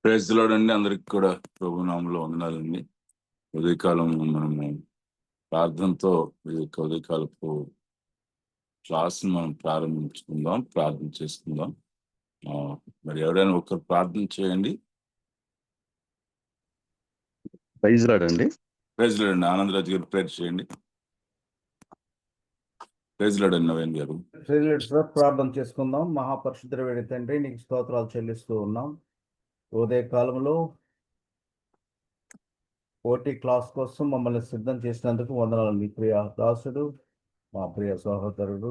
Praise the lord అండి. అందరికి కూడా ప్రభు నామములో వందనాలండి. ఉదయకాలం మనము ప్రార్థనతో ఈ యొక్క ఉదయకాలపు క్లాస్ మనం ప్రారంభించుకుందాం, ప్రార్థన చేసుకుందాం. మరి ఎవరైనా ఒకరు ప్రార్థన చేయండి. ప్రైజ్ లార్డ్ అండి. ప్రైజ్ ది లార్డ్ అండి. ఆనందరాజు గారు ప్రేయర్ చేయండి. ప్రైజ్ ది లార్డ్ అండి. నవీన్ గారు ప్రార్థన చేసుకుందాం. మహాపరిశుద్ధుడైన తండ్రి, నీకు స్తోత్రాలు చెల్లిస్తూ ఉన్నాం. ఉదయ కాలంలో ఓటీ క్లాస్ కోసం మమ్మల్ని సిద్ధం చేసినందుకు వందనాలు. మీ ప్రియ దాసుడు, మా ప్రియ సహోదరుడు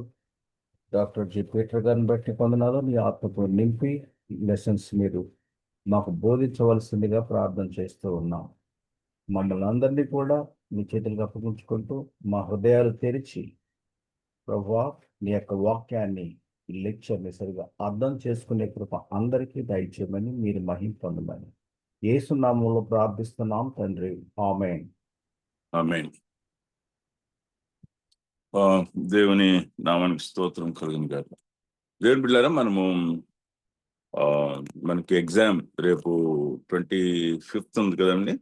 డాక్టర్ జి పీటర్ గారిని బట్టి వందనాలు. నీ ఆత్మతో నింపి లెసన్స్ మీరు మాకు బోధించవలసిందిగా ప్రార్థన చేస్తూ ఉన్నాం. మమ్మల్ని అందరినీ కూడా మీ చేతులకు అప్పగించుకుంటూ మా హృదయాలు తెరిచి ప్రభువా నీ యొక్క వాక్యాన్ని, ఈ లెక్చర్ని సరిగా అర్థం చేసుకునే కృప అందరికీ దయచేయమని, మీరు మహిమ పొందమని యేసు నామములో ప్రార్థిస్తున్నాం తండ్రి. ఆమేన్. ఆమేన్. దేవుని నామానికి స్తోత్రం కలుగును గాక. దేవుని బిడ్డలారా, మనకి ఎగ్జామ్ రేపు 25th ఉంది కదండి.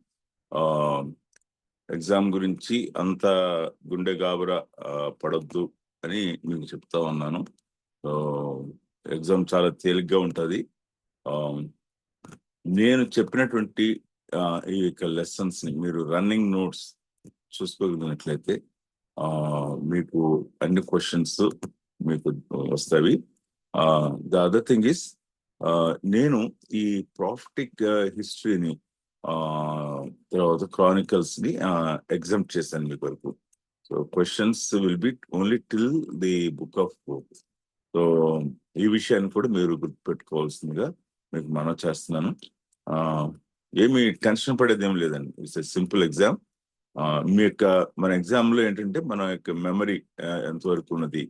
ఎగ్జామ్ గురించి అంత గుండె గాబరా పడొద్దు అని మీకు చెప్తా ఉన్నాను. ఎగ్జామ్ చాలా తేలిగ్గా ఉంటుంది. నేను చెప్పినటువంటి ఈ యొక్క లెసన్స్ ని మీరు రన్నింగ్ నోట్స్ చూసుకోగలిగినట్లయితే మీకు అన్ని క్వశ్చన్స్ మీకు వస్తాయి. ద అదర్ థింగ్ ఇస్, నేను ఈ ప్రాఫిటిక్ హిస్టరీని తర్వాత క్రానికల్స్ ని ఎగ్జామ్ చేశాను మీ వరకు. So questions will be only till the book of book. So ఈ విషయాన్ని కూడా మీరు గుర్తుపెట్టుకోవాల్సిందిగా మీకు మనవి చేస్తున్నాను. ఏమి టెన్షన్ పడేది ఏం లేదండి. It's a simple exam. మీ యొక్క మన ఎగ్జామ్లో ఏంటంటే మన యొక్క మెమరీ ఎంతవరకు ఉన్నది,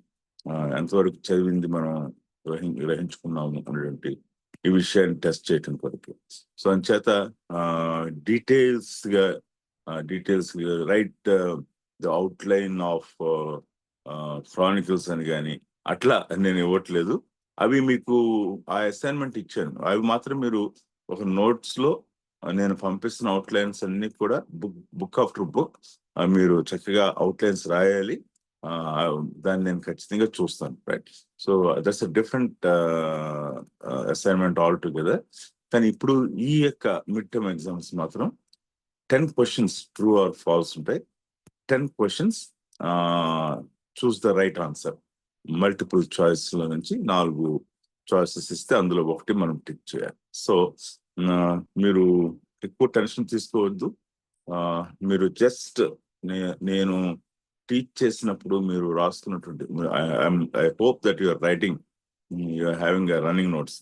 ఎంతవరకు చదివింది మనం గ్రహించుకున్నాము అనేటువంటి ఈ విషయాన్ని టెస్ట్ చేయటం కొరకు. సో అంచేత డీటెయిల్స్ గా right the outline of Chronicles అని కానీ అట్లా నేను ఇవ్వట్లేదు. అవి మీకు ఆ అసైన్మెంట్ ఇచ్చాను. అవి మాత్రం మీరు ఒక నోట్స్ లో నేను పంపిస్తున్న అవుట్లైన్స్ అన్ని కూడా బుక్ ఆఫ్టర్ బుక్ మీరు చక్కగా అవుట్లైన్స్ రాయాలి. దాన్ని నేను ఖచ్చితంగా చూస్తాను. Right. So that's a different assignment all together. కానీ ఇప్పుడు ఈ యొక్క మిడ్ టర్మ్ ఎగ్జామ్స్ మాత్రం 10 క్వశ్చన్స్ ట్రూ ఆర్ ఫాల్స్ ఉంటాయి. 10 questions choose the right answer. Multiple choice లో నుంచి 4 చాయిసెస్ ఇస్తే అందులో ఒకటి మనం టిక్ చేయాలి. సో మీరు ఎక్కువ టెన్షన్ తీసుకోవద్దు. మీరు జస్ట్ నేను టీచ్ చేసినప్పుడు మీరు రాస్తున్నటువంటి I hope that your writing, you're having running notes.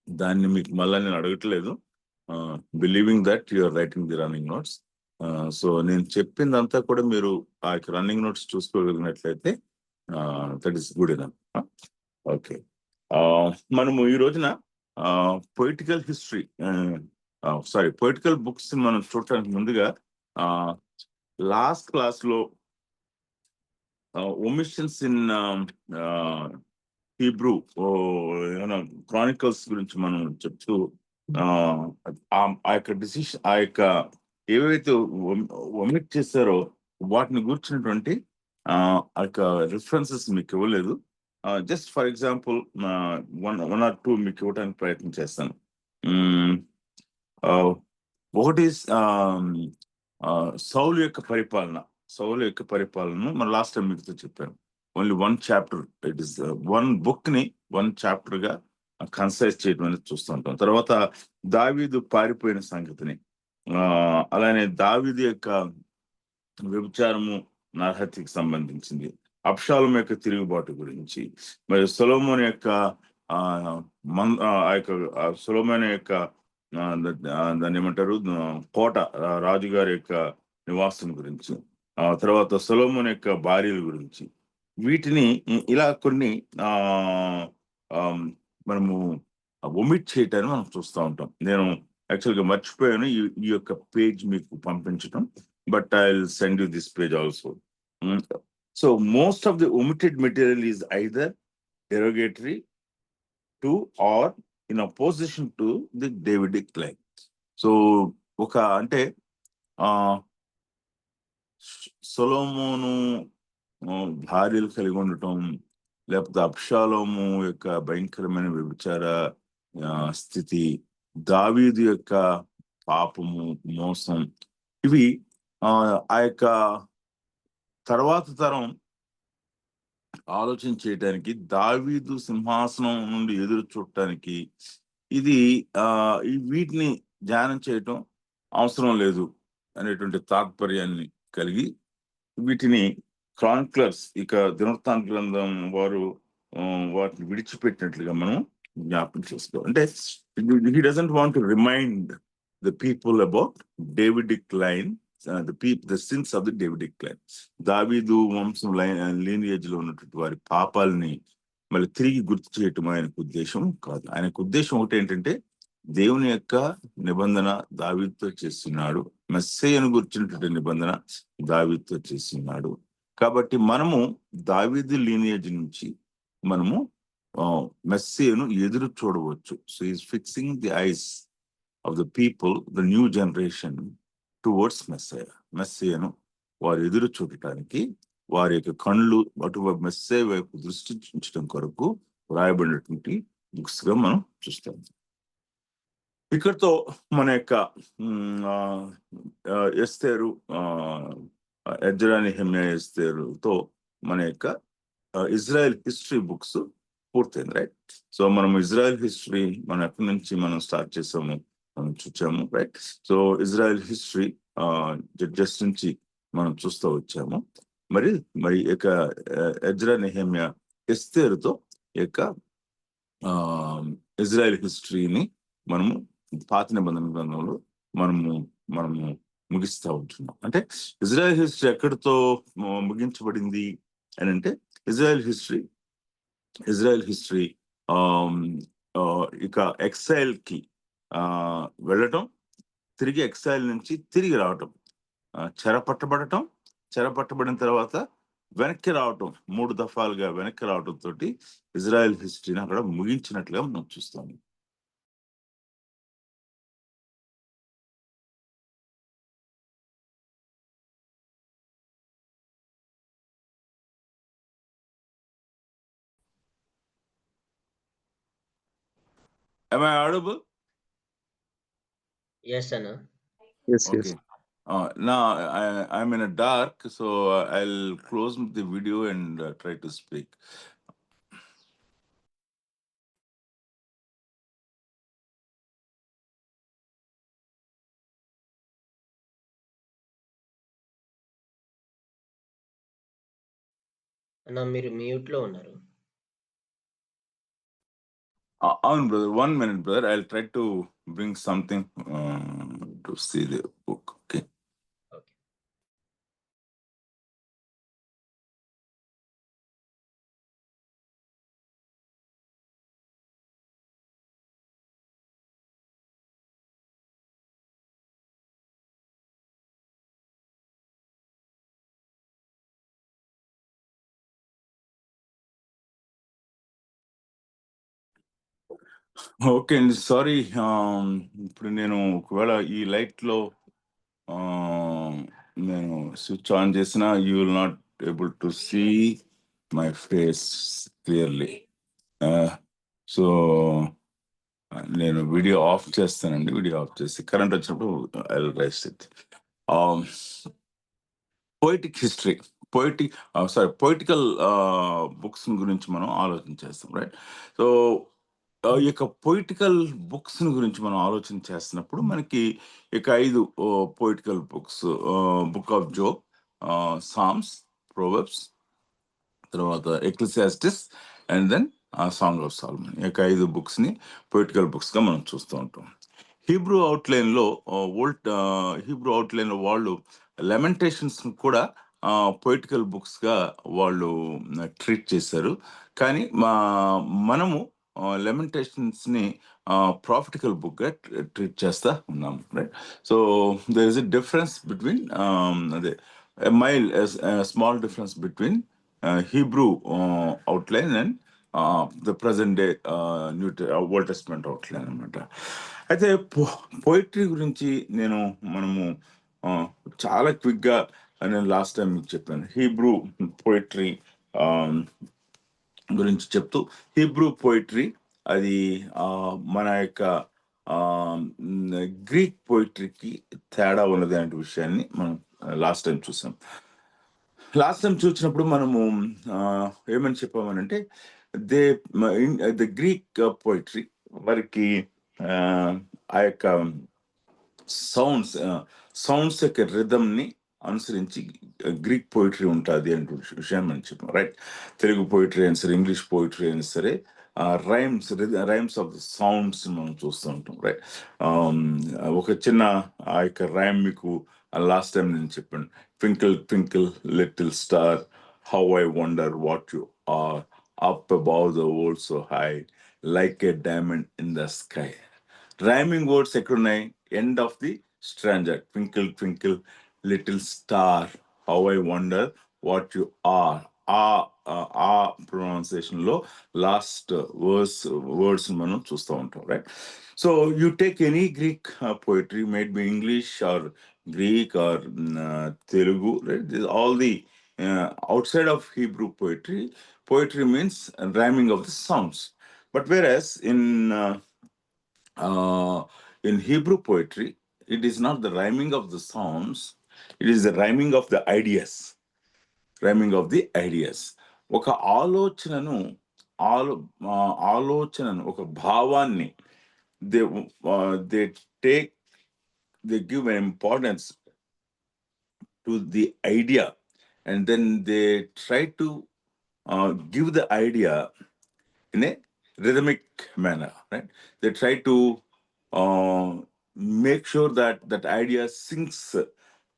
దాన్ని మీకు మళ్ళీ నేను అడగట్లేదు. Believing that you're writing the running notes. So నేను చెప్పిందంతా కూడా మీరు ఆ రన్నింగ్ నోట్స్ చూసుకోగలిగినట్లయితే that is good enough. Okay. మనము ఈ రోజున పొలిటికల్ హిస్టరీ పొలిటికల్ బుక్స్ మనం చూడటానికి ముందుగా లాస్ట్ క్లాస్ లో ఒమిషన్స్ ఇన్ హీబ్రూ క్రానికల్స్ గురించి మనం చెప్తూ ఆ యొక్క డిసిషన్, ఆ యొక్క ఏవైతే ఒమిట్ చేశారో వాటిని గురించినటువంటి ఆ యొక్క రిఫరెన్సెస్ మీకు ఇవ్వలేదు. Just for example one or two మీకు ఇవ్వడానికి ప్రయత్నం చేస్తాను. ఒకటి సౌలు యొక్క పరిపాలన మన లాస్ట్ టైం మీతో చెప్పాను. Only 1 chapter, it is 1 book ని 1 చాప్టర్ గా కన్సైజ్ చేయడం అనేది చూస్తుంటాం. తర్వాత దావీదు పారిపోయిన సంగతిని, అలానే దావీదు యొక్క వ్యభిచారము నరహత్యకి సంబంధించింది, అబ్షాలోము యొక్క తిరుగుబాటు గురించి, మరి సొలొమోను యొక్క సొలొమోను యొక్క దాన్ని ఏమంటారు కోట, రాజుగారి యొక్క నివాసం గురించి, తర్వాత సొలొమోను యొక్క భార్యల గురించి, వీటిని ఇలా కొన్ని మనము ఒమిట్ చేయటాన్ని మనం చూస్తూ ఉంటాం. నేను యాక్చువల్గా మర్చిపోయాను ఈ యొక్క పేజ్ మీకు పంపించడం, but I'll send you this page also. So most of the omitted material is either derogatory to or in opposition to the Davidic line. So ఒక అంటే సొలొమోను భార్యలు కలిగి ఉండటం, లేకపోతే అబ్షాలోము యొక్క భయంకరమైన వ్యభిచార స్థితి, దావీదు యొక్క పాపము, మోసం, ఇవి ఆ యొక్క తర్వాత తరం ఆలోచన చేయడానికి, దావీదు సింహాసనం నుండి ఎదురు చూడటానికి ఇది వీటిని ధ్యానం చేయటం అవసరం లేదు అనేటువంటి తాత్పర్యాన్ని కలిగి వీటిని క్రానిక్లర్స్, ఇక దినవృత్తాంత గ్రంథం వారు వాటిని విడిచిపెట్టినట్లుగా మనం జ్ఞాపకం చేసుకోవాలి. అంటే he doesn't want to remind the people about Davidic line, the sins of the Davidic clan. దావీదు వంశం లీనియేజ్ లో ఉన్నటువంటి వారి పాపాలని మళ్ళీ తిరిగి గుర్తు చేయటం ఆయనకు ఉద్దేశం కాదు. ఆయనకు ఉద్దేశం ఒకటి ఏంటంటే, దేవుని యొక్క నిబంధన దావీదుతో చేస్తున్నాడు, మెస్సయ్యను గురించినటువంటి నిబంధన దావీదుతో చేస్తున్నాడు. కాబట్టి మనము దావీదు లీనియేజ్ నుంచి మనము మెస్సయ్యను ఎదురు చూడవచ్చు. So is fixing the eyes of the people, the new generation towards messiah. మెస్సయ్యను వారు ఎదురు చూడటానికి వారి యొక్క కళ్ళు అటువైపు మెస్సయ్య వైపు దృష్టి ఉంచడం కొరకు వ్రాయబడినటువంటి బుక్స్ గా మనం చూస్తాం. ఇక్కడతో మన యొక్క ఎస్తేరు, ఎజ్రా, నెహెమ్యా, ఎస్తేరుతో మన యొక్క ఇజ్రాయెల్ హిస్టరీ బుక్స్ పూర్తయింది, రైట్? సో మనం ఇజ్రాయెల్ హిస్టరీ మనం ఎక్కడి నుంచి మనం స్టార్ట్ చేసాము మనం చూచాము, right? So Israel history judges నుంచి మనం చూస్తూ వచ్చాము. మరి యొక్క ఎజ్రా, నెహెమ్యా, ఎస్తేరుతో యొక్క ఇజ్రాయెల్ హిస్టరీని మనము పాత నిబంధన గ్రంథంలో మనము ముగిస్తూ ఉంటున్నాం. అంటే ఇజ్రాయెల్ హిస్టరీ ఎక్కడితో ముగించబడింది అని అంటే, ఇజ్రాయెల్ హిస్టరీ ఇక ఎక్సైల్ కి వెళ్ళటం, తిరిగి ఎక్సైల్ నుంచి తిరిగి రావటం, చెరపట్టబడిన తర్వాత వెనక్కి రావటం, 3 దఫాలుగా వెనక్కి రావటం తోటి ఇజ్రాయెల్ హిస్టరీని అక్కడ ముగించినట్లుగా మనం చూస్తాము. Am I audible? Yes, Anna. Yes, Okay. Now I'm in a dark, so I'll close the video and try to speak. అన్న మీరు మ్యూట్ లో ఉన్నారు. Brother, 1 minute, brother. I'll try to bring something to see the book. Okay. Okay. Okay అండి, sorry. ఇప్పుడు నేను ఒకవేళ ఈ light లో నేను స్విచ్ ఆన్ చేసిన, you will not able to see my face clearly. So నేను వీడియో ఆఫ్ చేస్తానండి. వీడియో ఆఫ్ చేసి కరెంట్ వచ్చినప్పుడు I will raise it. Poetic history, poetical books గురించి మనం ఆలోచన చేస్తాం, రైట్? సో ఈ యొక్క పొయిటికల్ బుక్స్ గురించి మనం ఆలోచన చేస్తున్నప్పుడు మనకి ఇక 5 poetical books, book of Job, Psalms, Proverbs, తర్వాత Ecclesiastes and then Song of Solomon. ఈ యొక్క 5 బుక్స్ ని పొయిటికల్ బుక్స్ గా మనం చూస్తూ ఉంటాం. హీబ్రూ అవుట్లైన్ లో వాళ్ళు లెమెంటేషన్స్ కూడా పొయిటికల్ బుక్స్ గా వాళ్ళు ట్రీట్ చేశారు. కానీ మనము లెమెంటేషన్స్ ని ప్రాఫిటికల్ బుక్ గా ట్రీట్ చేస్తా ఉన్నాము, right? So there is a difference between small difference between Hebrew outline and the present day Old Testament అవట్లేదు అనమాట. అయితే పోయిటరీ గురించి మనము చాలా క్విక్గా నేను లాస్ట్ టైం మీకు చెప్పాను. హీబ్రూ పోయిటరీ గురించి చెప్తూ, హీబ్రూ పోయిటరీ అది మన యొక్క గ్రీక్ పోయిటరీకి తేడా ఉన్నది అనే విషయాన్ని మనం లాస్ట్ టైం చూసాం. లాస్ట్ టైం చూసినప్పుడు మనము ఏమని చెప్పామనంటే ద గ్రీక్ పోయిటరీ వారికి ఆ యొక్క సౌండ్స్ యొక్క రిథమ్ని అనుసరించి గ్రీక్ పోయిటరీ ఉంటుంది అనే విషయాన్ని మనం చెప్పాం, రైట్? తెలుగు పోయిటరీ అయినా సరే, ఇంగ్లీష్ పోయిటరీ అయినా సరే, రైమ్స్ ఆఫ్ ద సౌండ్స్ మనం చూస్తూ ఉంటాం, రైట్? ఒక చిన్న ఆ యొక్క రైమ్ మీకు లాస్ట్ టైం నేను చెప్పాను. Twinkle twinkle little star, how I wonder what you are, up above the world so high, like a diamond in the sky. Rhyming words ఎక్కడున్నాయి? End of the stanza, twinkle twinkle little star, how I wonder what you are. ఆ pronunciation లో last words మనం చూస్తూ ఉంటాం, right? So you take any Greek poetry, made be English or Greek or Telugu, right? All the outside of Hebrew poetry means rhyming of the sounds. But whereas in Hebrew poetry, it is not the rhyming of the sounds, it is the rhyming of the ideas. ఒక ఆలోచనను ఒక భావాన్ని they give an importance to the idea, and then they try to give the idea in a rhythmic manner, right? They try to make sure that idea sinks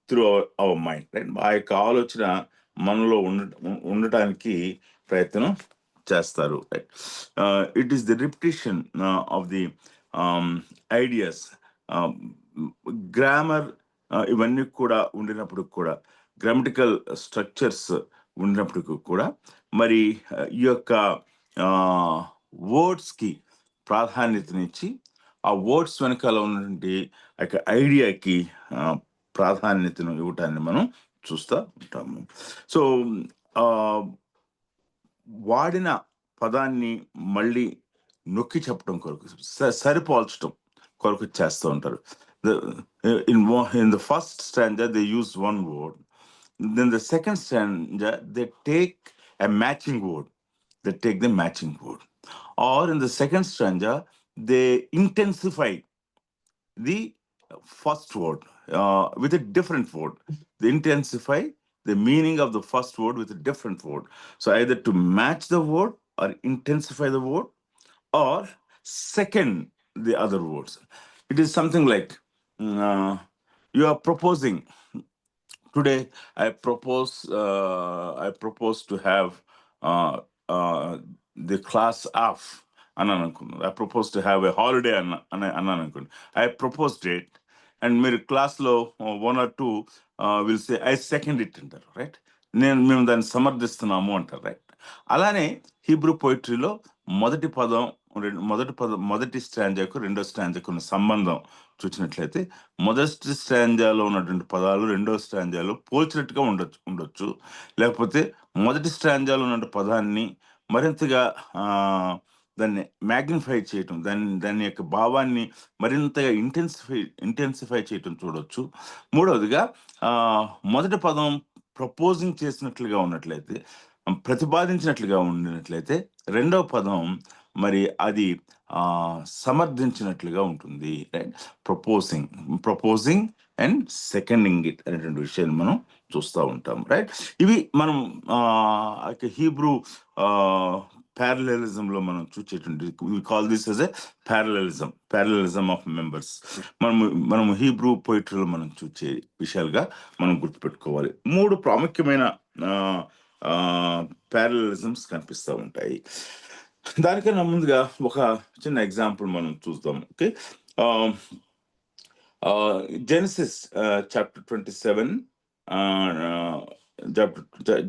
through our mind, right? ఆ యొక్క ఆలోచన మనలో ఉండటానికి ప్రయత్నం చేస్తారు, right? It is the repetition of the ideas. Grammar ఇవన్నీ కూడా ఉండినప్పుడు కూడా, గ్రామటికల్ స్ట్రక్చర్స్ ఉండినప్పటికీ కూడా, మరి ఈ యొక్క వర్డ్స్కి ప్రాధాన్యతనిచ్చి ఆ వర్డ్స్ వెనకాల ఉన్నటువంటి ఆ యొక్క ఐడియాకి ప్రాధాన్యతను ఇవ్వటాన్ని మనం చూస్తూ ఉంటాము. సో వాడిన పదాన్ని మళ్ళీ నొక్కి చెప్పడం కొరకు, సరిపోల్చడం కొరకు చేస్తూ ఉంటారు. In the first stanza they use one word, then the second stanza they take a matching word, or in the second stanza they intensify the first word with a different word. They intensify the meaning of the first word with a different word. So either to match the word or intensify the word, or second the other words. It is something like you are proposing. Today I propose to have the class off అన్నాను అనుకున్నాను. I propose to have a holiday అన్నాను అనుకున్నాను. I proposed it, and మీరు క్లాస్లో 1 or 2 will say I second it అంటారు, right? మేము దాన్ని సమర్థిస్తున్నాము అంటారు, రైట్? అలానే హీబ్రూ పోయిటరీలో మొదటి స్టాంజాకు రెండో స్టాంజాకు ఉన్న సంబంధం చూసినట్లయితే, మొదటి స్టాంజాలో ఉన్నటువంటి పదాలు రెండో స్టాంజాలో పోల్చినట్టుగా ఉండొచ్చు, లేకపోతే మొదటి స్టాంజాలో ఉన్న పదాన్ని మరింతగా దాన్ని మ్యాగ్నిఫై చేయటం, దాని యొక్క భావాన్ని మరింతగా ఇంటెన్సిఫై చేయటం చూడొచ్చు. మూడవదిగా మొదటి పదం ప్రపోజింగ్ చేసినట్లుగా ఉన్నట్లయితే, ప్రతిపాదించినట్లుగా ఉండినట్లయితే, రెండవ పదం మరి అది సమర్థించినట్లుగా ఉంటుంది, రైట్? ప్రపోజింగ్ అండ్ సెకండింగ్ ఇట్ అనేటువంటి విషయాన్ని మనం చూస్తూ ఉంటాం, రైట్? ఇవి మనం హీబ్రూ ప్యారలలిజంలో మనం చూసేటువంటి, we call this as a parallelism of members. మనము హీబ్రూ పోయిటరీలో మనం చూసే విషయాలుగా మనం గుర్తుపెట్టుకోవాలి. 3 ప్రాముఖ్యమైన ప్యారలలిజమ్స్ కనిపిస్తూ ఉంటాయి. దానికన్నా ముందుగా ఒక చిన్న ఎగ్జాంపుల్ మనం చూద్దాం, okay? Genesis chapter 27,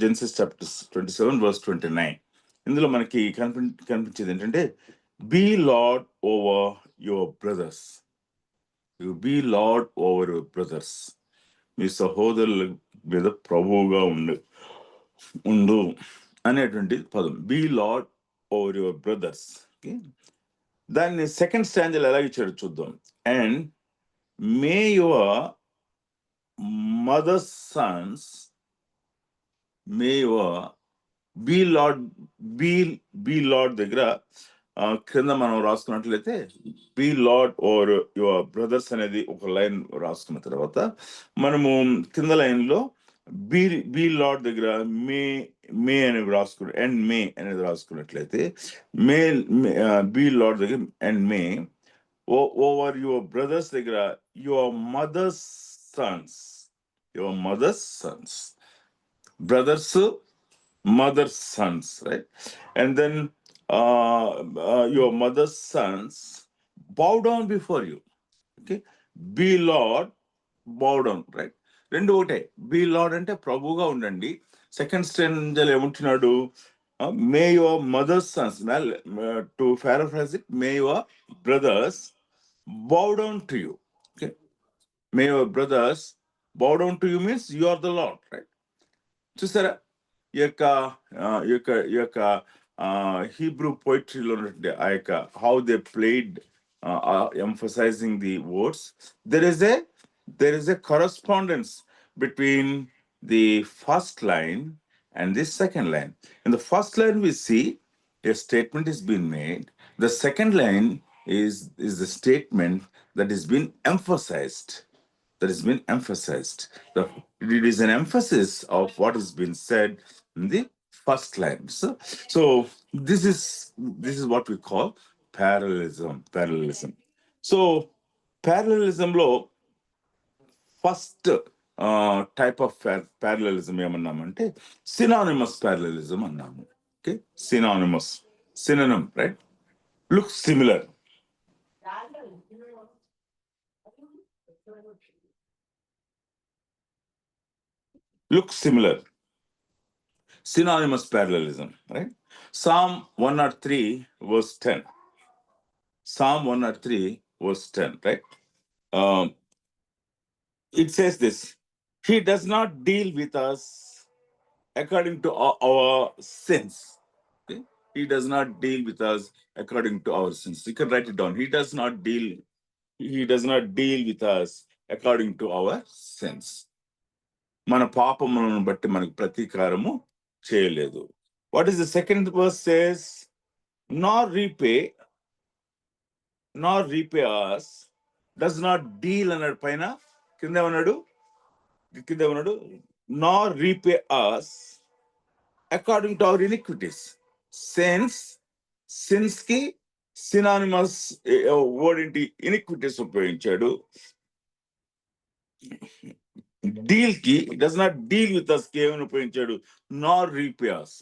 Genesis chapter 27 verse 29. ఇందులో మనకి కనిపించేది ఏంటంటే be lord over your brothers. You be lord over your brothers. మీ సహోదరుల మీద ప్రభువుగా ఉండు అనేటువంటి పదం, be lord over your brothers. దాన్ని సెకండ్ స్టాంజల్ ఎలా ఇచ్చాడు చూద్దాం. And may your mother's sons, may your be lord, be lord దగ్గర క్రింద మనం రాసుకున్నట్లయితే be lord over your brothers అనేది ఒక లైన్ రాసుకున్న తర్వాత మనము కింద లైన్లో బీ లార్డ్ దగ్గర మే అనేది రాసుకున్న అండ్ మే అనేది రాసుకున్నట్లయితే బీ లార్డ్ దగ్గర and may over your brothers దగ్గర your mother's sons, brothers, mother's sons, right? And then your mother's sons bow down before you. Okay, be Lord, bow down, right? రెండు ఒకటే. Be lord అంటే ప్రభుగా ఉండండి. Second స్టాంజల్ ఏమంటున్నాడు, may your mother's sons, to paraphrase it, may your brothers bow down to you. Okay, may your brothers bow down to you means you are the Lord, right? చూసారా ఈ యొక్క Hebrew పోయిటరీలో ఉన్నటువంటి ఆ యొక్క how they played emphasising the words. There is a correspondence between the first line and the second line. In the first line we see a statement is being made. The second line is the statement that is being emphasized. It is an emphasis of what has been said in the first line. So this is what we call parallelism. So parallelism lo first type of parallelism ఏమన్నామంటే synonymous parallelism అన్నాము. Okay, synonym, right? Looks similar. Synonymous parallelism, right? Psalm 103 verse 10. Psalm 103 verse 10, right? It says this: He does not deal with us according to our sins. Okay? He does not deal with us according to our sins. You can write it down. He does not deal with us according to our sins. మన పాపములను బట్టి మనకు ప్రతీకారము చేయలేదు. What is the second verse says? Nor repay us, does not deal అన్నాడు పైన. కింద ఏమన్నాడు? Nor repay us according to our iniquities. Sins కి సినానిమస్ వర్డ్ ఏంటి? ఇనిక్విటీస్ ఉపయోగించాడు. డీల్ కి does not deal with us కి ఏమని ఉపయోగించాడు? Nor repay us.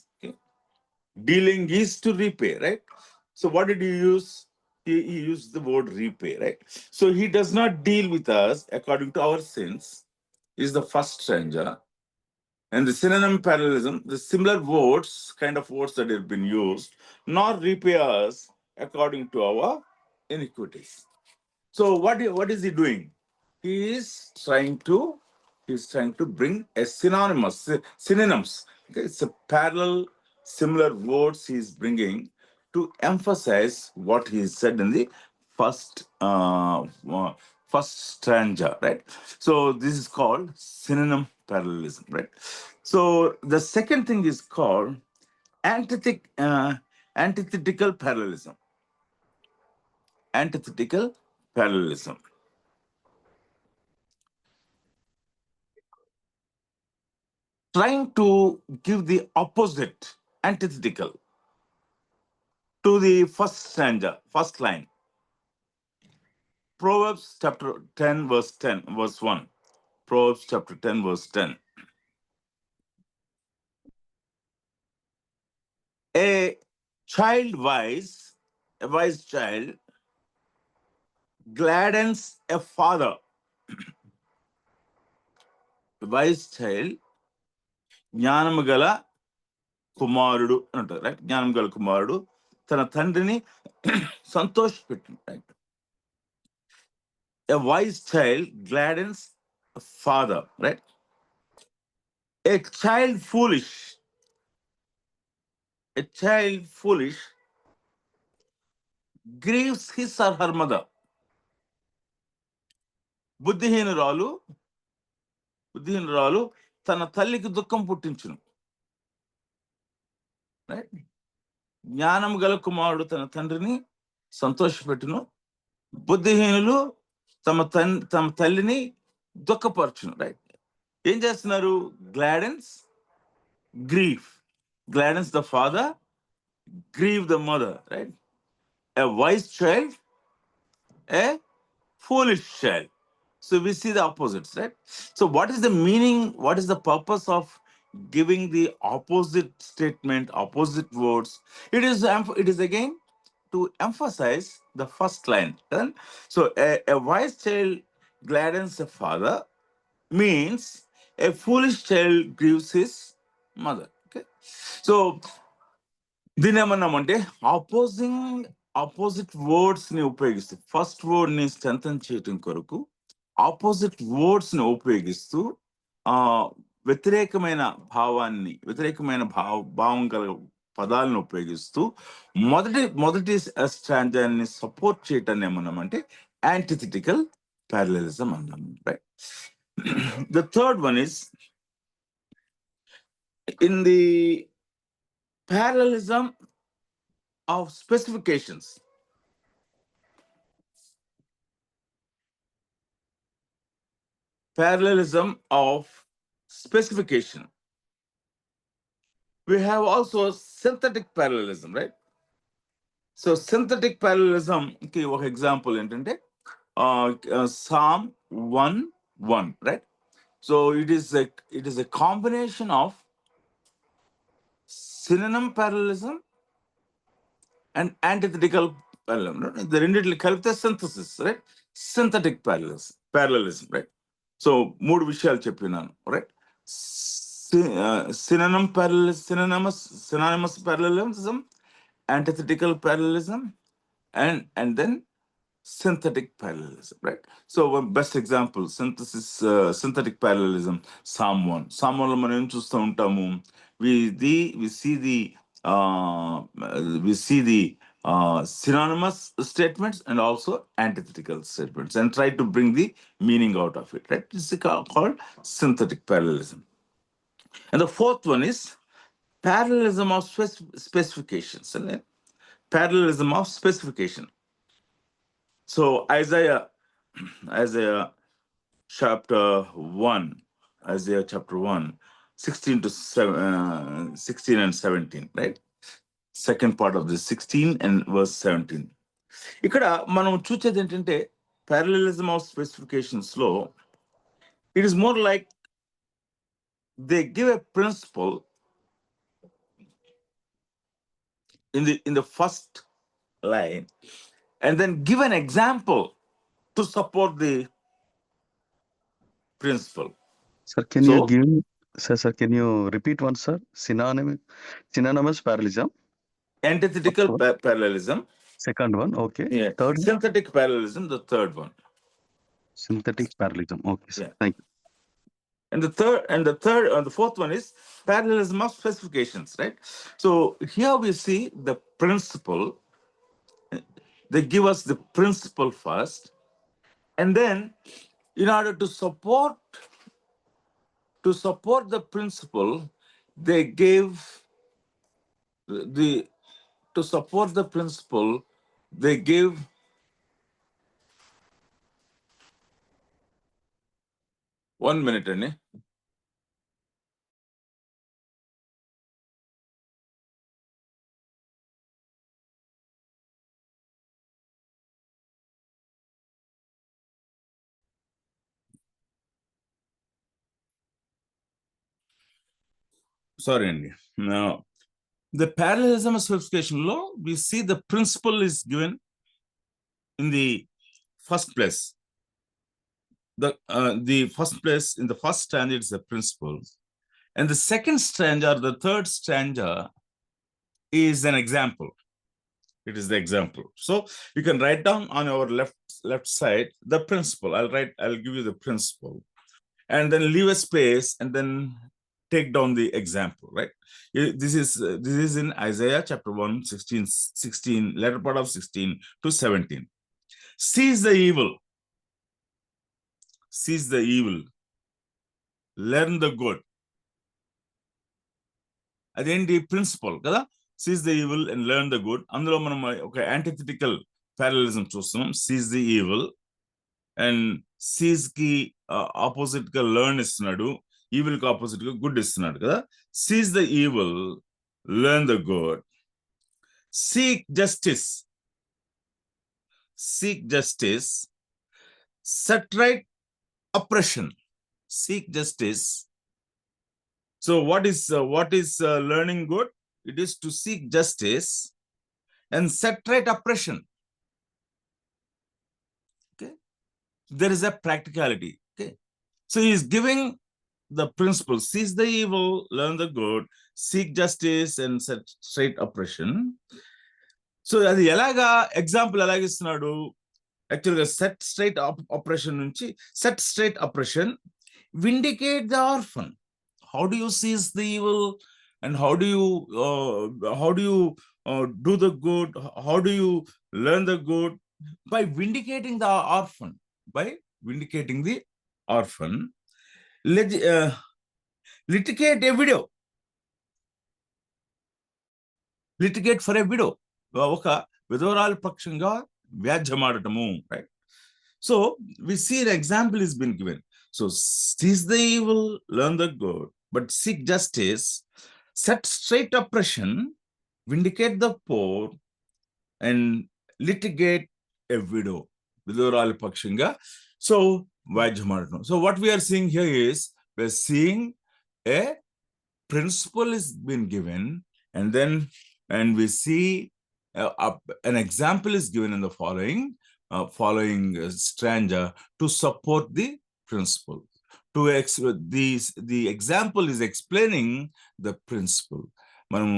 Dealing is to repay, right? So what did he use? He used the word repay, right? So he does not deal with us according to our sins is the first stanza. And the synonym parallelism, the similar words, kind of words that have been used, nor repay us according to our iniquities. So what is he doing? He is trying to bring a synonyms. Okay? It's a parallel, similar words he is bringing to emphasize what he said in the first stanza, right? So this is called synonym parallelism, right? So the second thing is called antithetical parallelism. Trying to give the opposite, antithetical, to the first stanza, first line. Proverbs chapter 10, verse 1. Proverbs chapter 10, verse 10. A wise child gladdens a father. A wise child, జ్ఞానము గల కుమారుడు అని అంటారు, right? జ్ఞానం గల కుమారుడు తన తండ్రిని సంతోషపెట్టింది, right? A wise child gladdens a father, right? A child foolish grieves his or her mother. బుద్ధిహీనురాలు తన తల్లికి దుఃఖం పుట్టించును, రైట్? జ్ఞానం గల కుమారుడు తన తండ్రిని సంతోషపెట్టును, బుద్ధిహీనులు తమ తల్లిని దుఃఖపరచును, రైట్? ఏం చేస్తున్నారు? Gladdens the father, grieve the mother, right? A wise child, a foolish child. So we see the opposites, right? So what is the meaning? What is the purpose of giving the opposite statement, opposite words? It is again to emphasize the first line. Then, so a wise child gladdens the father means a foolish child grieves his mother. Okay, so దీని ఏమన్నామంటే opposite words ని ఉపయోగిస్తూ, first word ని strengthen చేయటం కొరకు opposite words ని ఉపయోగిస్తూ వ్యతిరేకమైన భావం గల పదాలను ఉపయోగిస్తూ మొదటి స్ట్రాంజాన్ని సపోర్ట్ చేయటాన్ని ఏమన్నామంటే యాంటిథెటికల్ ప్యారలలిజం అన్నాము, right? The third one is in the parallelism of specifications. Parallelism of specification. We have also synthetic parallelism, right? So synthetic parallelism ki oka example entante Psalm 1:1, right? So it is a combination of synonym parallelism and antithetical parallelism. The రెండిట్లు కలిపితే synthesis, right? Synthetic parallelism, right? So 3 విషయాలు చెప్పినాను, right? synonymous parallelism, antithetical parallelism, and then synthetic parallelism, right? So one best example, synthetic parallelism, Psalm 1 లో మనం ఏం చూస్తూ ఉంటాము? we see the synonymous statements and also antithetical statements and try to bring the meaning out of it, right? This is called synthetic parallelism. And the fourth one is parallelism of specifications, and then parallelism of specification. So Isaiah chapter 1, 16 and 17, right? Second part of this 16 and verse 17. ఇక్కడ మనం చూసేది ఏంటంటే parallelism of specifications లో it is more like they give a principle in the first line and then give an example to support the principle. Sir, can you repeat once, sir? Synonymous parallelism. Antithetical parallelism. Second one, okay. Yeah. Third, Synthetic parallelism, the third one. synthetic parallelism. Okay, sir. Yeah. Thank you. And the fourth one is parallelism of specifications, right? So here we see the principle. They give us the principle first, and then in order to support the principle, they give one minute, Annie. Sorry, Andy. Now, the parallelism of specification law, we see the principle is given in the first place. The first place in the first standard is the principle, And the second stanza or the third stanza is an example. It is the example. So you can write down on your left side the principle. I'll give you the principle, and then leave a space and then take down the example, right? This is in Isaiah chapter 1, 16, latter part of 16 to 17. Seize the evil. Seize the evil. Learn the good. అదేంటి principal కదా, seize the evil and learn the good. అందులో మనం ఒక యాంటిథెటికల్ parallelism చూస్తున్నాం. Seize the evil and seize కి opposite గా learn ఇస్తున్నాడు, evil కి ఆపోజిట్ గా గుడ్ ఇస్తున్నాడు కదా. Seize the evil, learn the good, seek justice, seek justice, set right oppression. Seek justice. So what is learning good? It is to seek justice and set right oppression. Okay, there is a practicality. Okay, so he is giving the principle: seize the evil, learn the good, seek justice and set straight oppression. So అది ఎలాగా example ఎలాగిస్తున్నాడు? యాక్చువల్గా set straight oppression నుంచి set straight oppression, vindicate the orphan. How do you cease the evil and how do you do the good, how do you learn the good? By vindicating the orphan. By vindicating the orphan. litigate a widow. Litigate for a widow. ఒక విధవరాల పక్షంగా వ్యాజ్యమాడటము, right? So we see an example is been given. So seize the evil, learn the good, but seek justice, set straight oppression, vindicate the poor, and litigate a widow. విధవరాల పక్షంగా so వ్యాజ్యమాడటం. So what we are seeing here is we are seeing a principle is been given, and we see an example is given in the following stanza to support the principle. The example is explaining the principle. మనం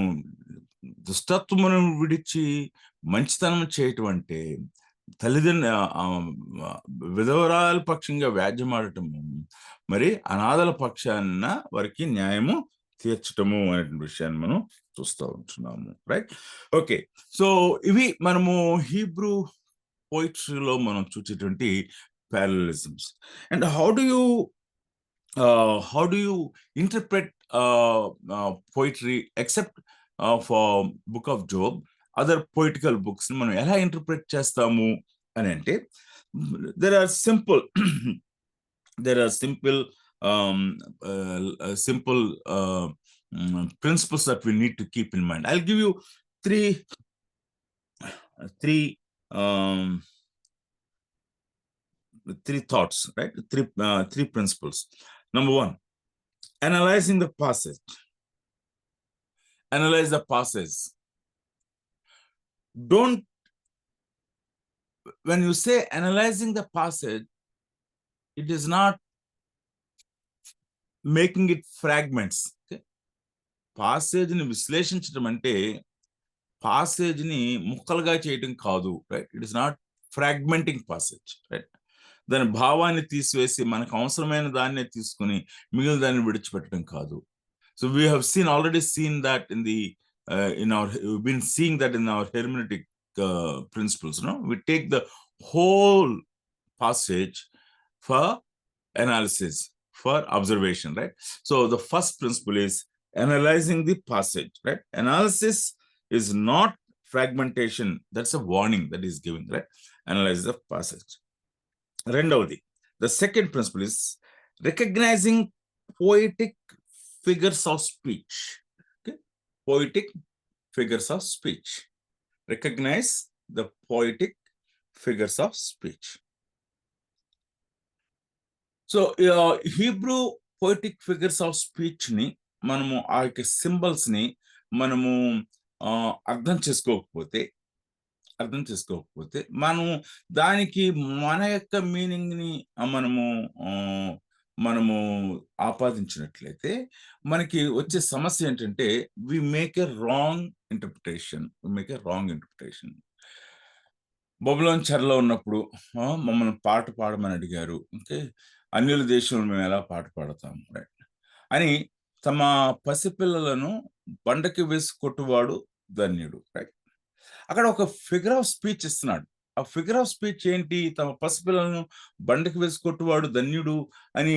దుష్టత్వమును విడిచి మంచితనం చేయటం అంటే విధవరాల పక్షంగా వ్యాజ్యమాడటము, మరి అనాథల పక్షాన వారికి న్యాయము తీర్చటము అనే విషయాన్ని మనం చూస్తూ ఉంటున్నాము, రైట్? ఓకే, సో ఇవి మనము హీబ్రూ పోయిట్రీలో మనం చూసేటువంటి parallelisms. And how do you interpret poetry except for Book of Job? Other poetical books మనం ఎలా ఇంటర్ప్రెట్ చేస్తాము అని అంటే, there are simple principles that we need to keep in mind. I'll give you three thoughts, right? Three principles. Number one, analyzing the passage. Analyze the passage. When you say analyzing the passage, it is not making it fragments. Okay? Passage ni విశ్లేషించడం అంటే passage ni ముక్కలుగా చేయడం కాదు, right? It is not fragmenting passage, right? దాని భావాన్ని తీసివేసి మనకు అవసరమైన దాన్నే తీసుకుని మిగిలిన దాన్ని విడిచిపెట్టడం కాదు. So we have already seen that we've been seeing that in our hermeneutic principles. We take the whole passage for analysis, for observation, right? So the first principle is analyzing the passage, right? Analysis is not fragmentation. That's a warning that is given, right? Analyze the passage. Rendavadi, the second principle is recognizing poetic figures of speech. Okay? Poetic figures of speech. Recognize the poetic figures of speech. So Hebrew poetic figures of speech ni మనము ఆ యొక్క symbols ని మనము అర్థం చేసుకోకపోతే మనము దానికి మన యొక్క మీనింగ్ ని మనము ఆపాదించినట్లయితే మనకి వచ్చే సమస్య ఏంటంటే we make a wrong interpretation. బబులోను చెరలో ఉన్నప్పుడు మమ్మల్ని పాట పాడమని అడిగారు. ఓకే, అన్యుల దేశంలో మేము ఎలా పాట పాడతాము, రైట్ అని తమ పసిపిల్లలను బండకి వేసి కొట్టువాడు ధన్యుడు, రైట్. అక్కడ ఒక ఫిగర్ ఆఫ్ స్పీచ్ ఇస్తున్నాడు. ఆ ఫిగర్ ఆఫ్ స్పీచ్ ఏంటి? తమ పసిపిల్లలను బండకి వేసి కొట్టువాడు ధన్యుడు అని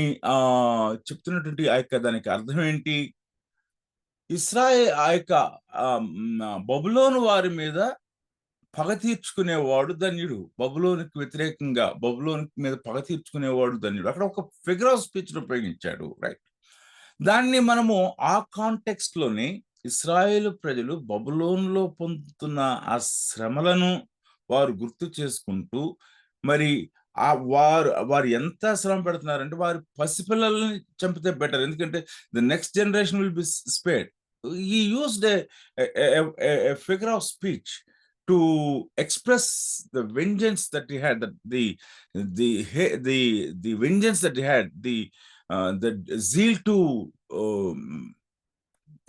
చెప్తున్నటువంటి ఆ యొక్క దానికి అర్థం ఏంటి? ఆ యొక్క బబులోను వారి మీద పగ తీర్చుకునేవాడు ధన్యుడు. బబులోనికి వ్యతిరేకంగా బబులోని మీద పగ తీర్చుకునేవాడు ధన్యుడు. అక్కడ ఒక ఫిగర్ ఆఫ్ స్పీచ్ ఉపయోగించాడు, రైట్. దాన్ని మనము ఆ కాంటెక్స్ట్ లోనే ఇశ్రాయేలు ప్రజలు బబులోనులో పొందుతున్న ఆ శ్రమలను వారు గుర్తు చేసుకుంటూ మరి వారు ఎంత శ్రమ పెడుతున్నారంటే వారి పసిపిల్లల్ని చంపితే బెటర్, ఎందుకంటే the next generation will be spared. He used a figure of speech to express the vengeance that he had, that the vengeance that he had, the zeal to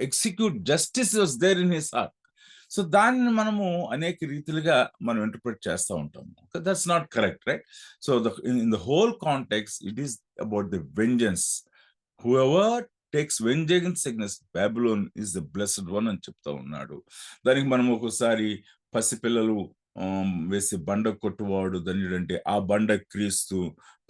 execute justice was there in his heart. So దాన్ని మనము అనేక రీతిలుగా మనం interpret చేస్తూ ఉంటాము. That's not correct, right? So in the whole context it is about the vengeance. Whoever takes vengeance against Babylon is the blessed one అని చెప్తా ఉన్నాడు. దానికి మనం ఒకసారి పసిపిల్లలు వేసి బండ కొట్టువాడు ధన్యుడు అంటే ఆ బండ క్రీస్తు,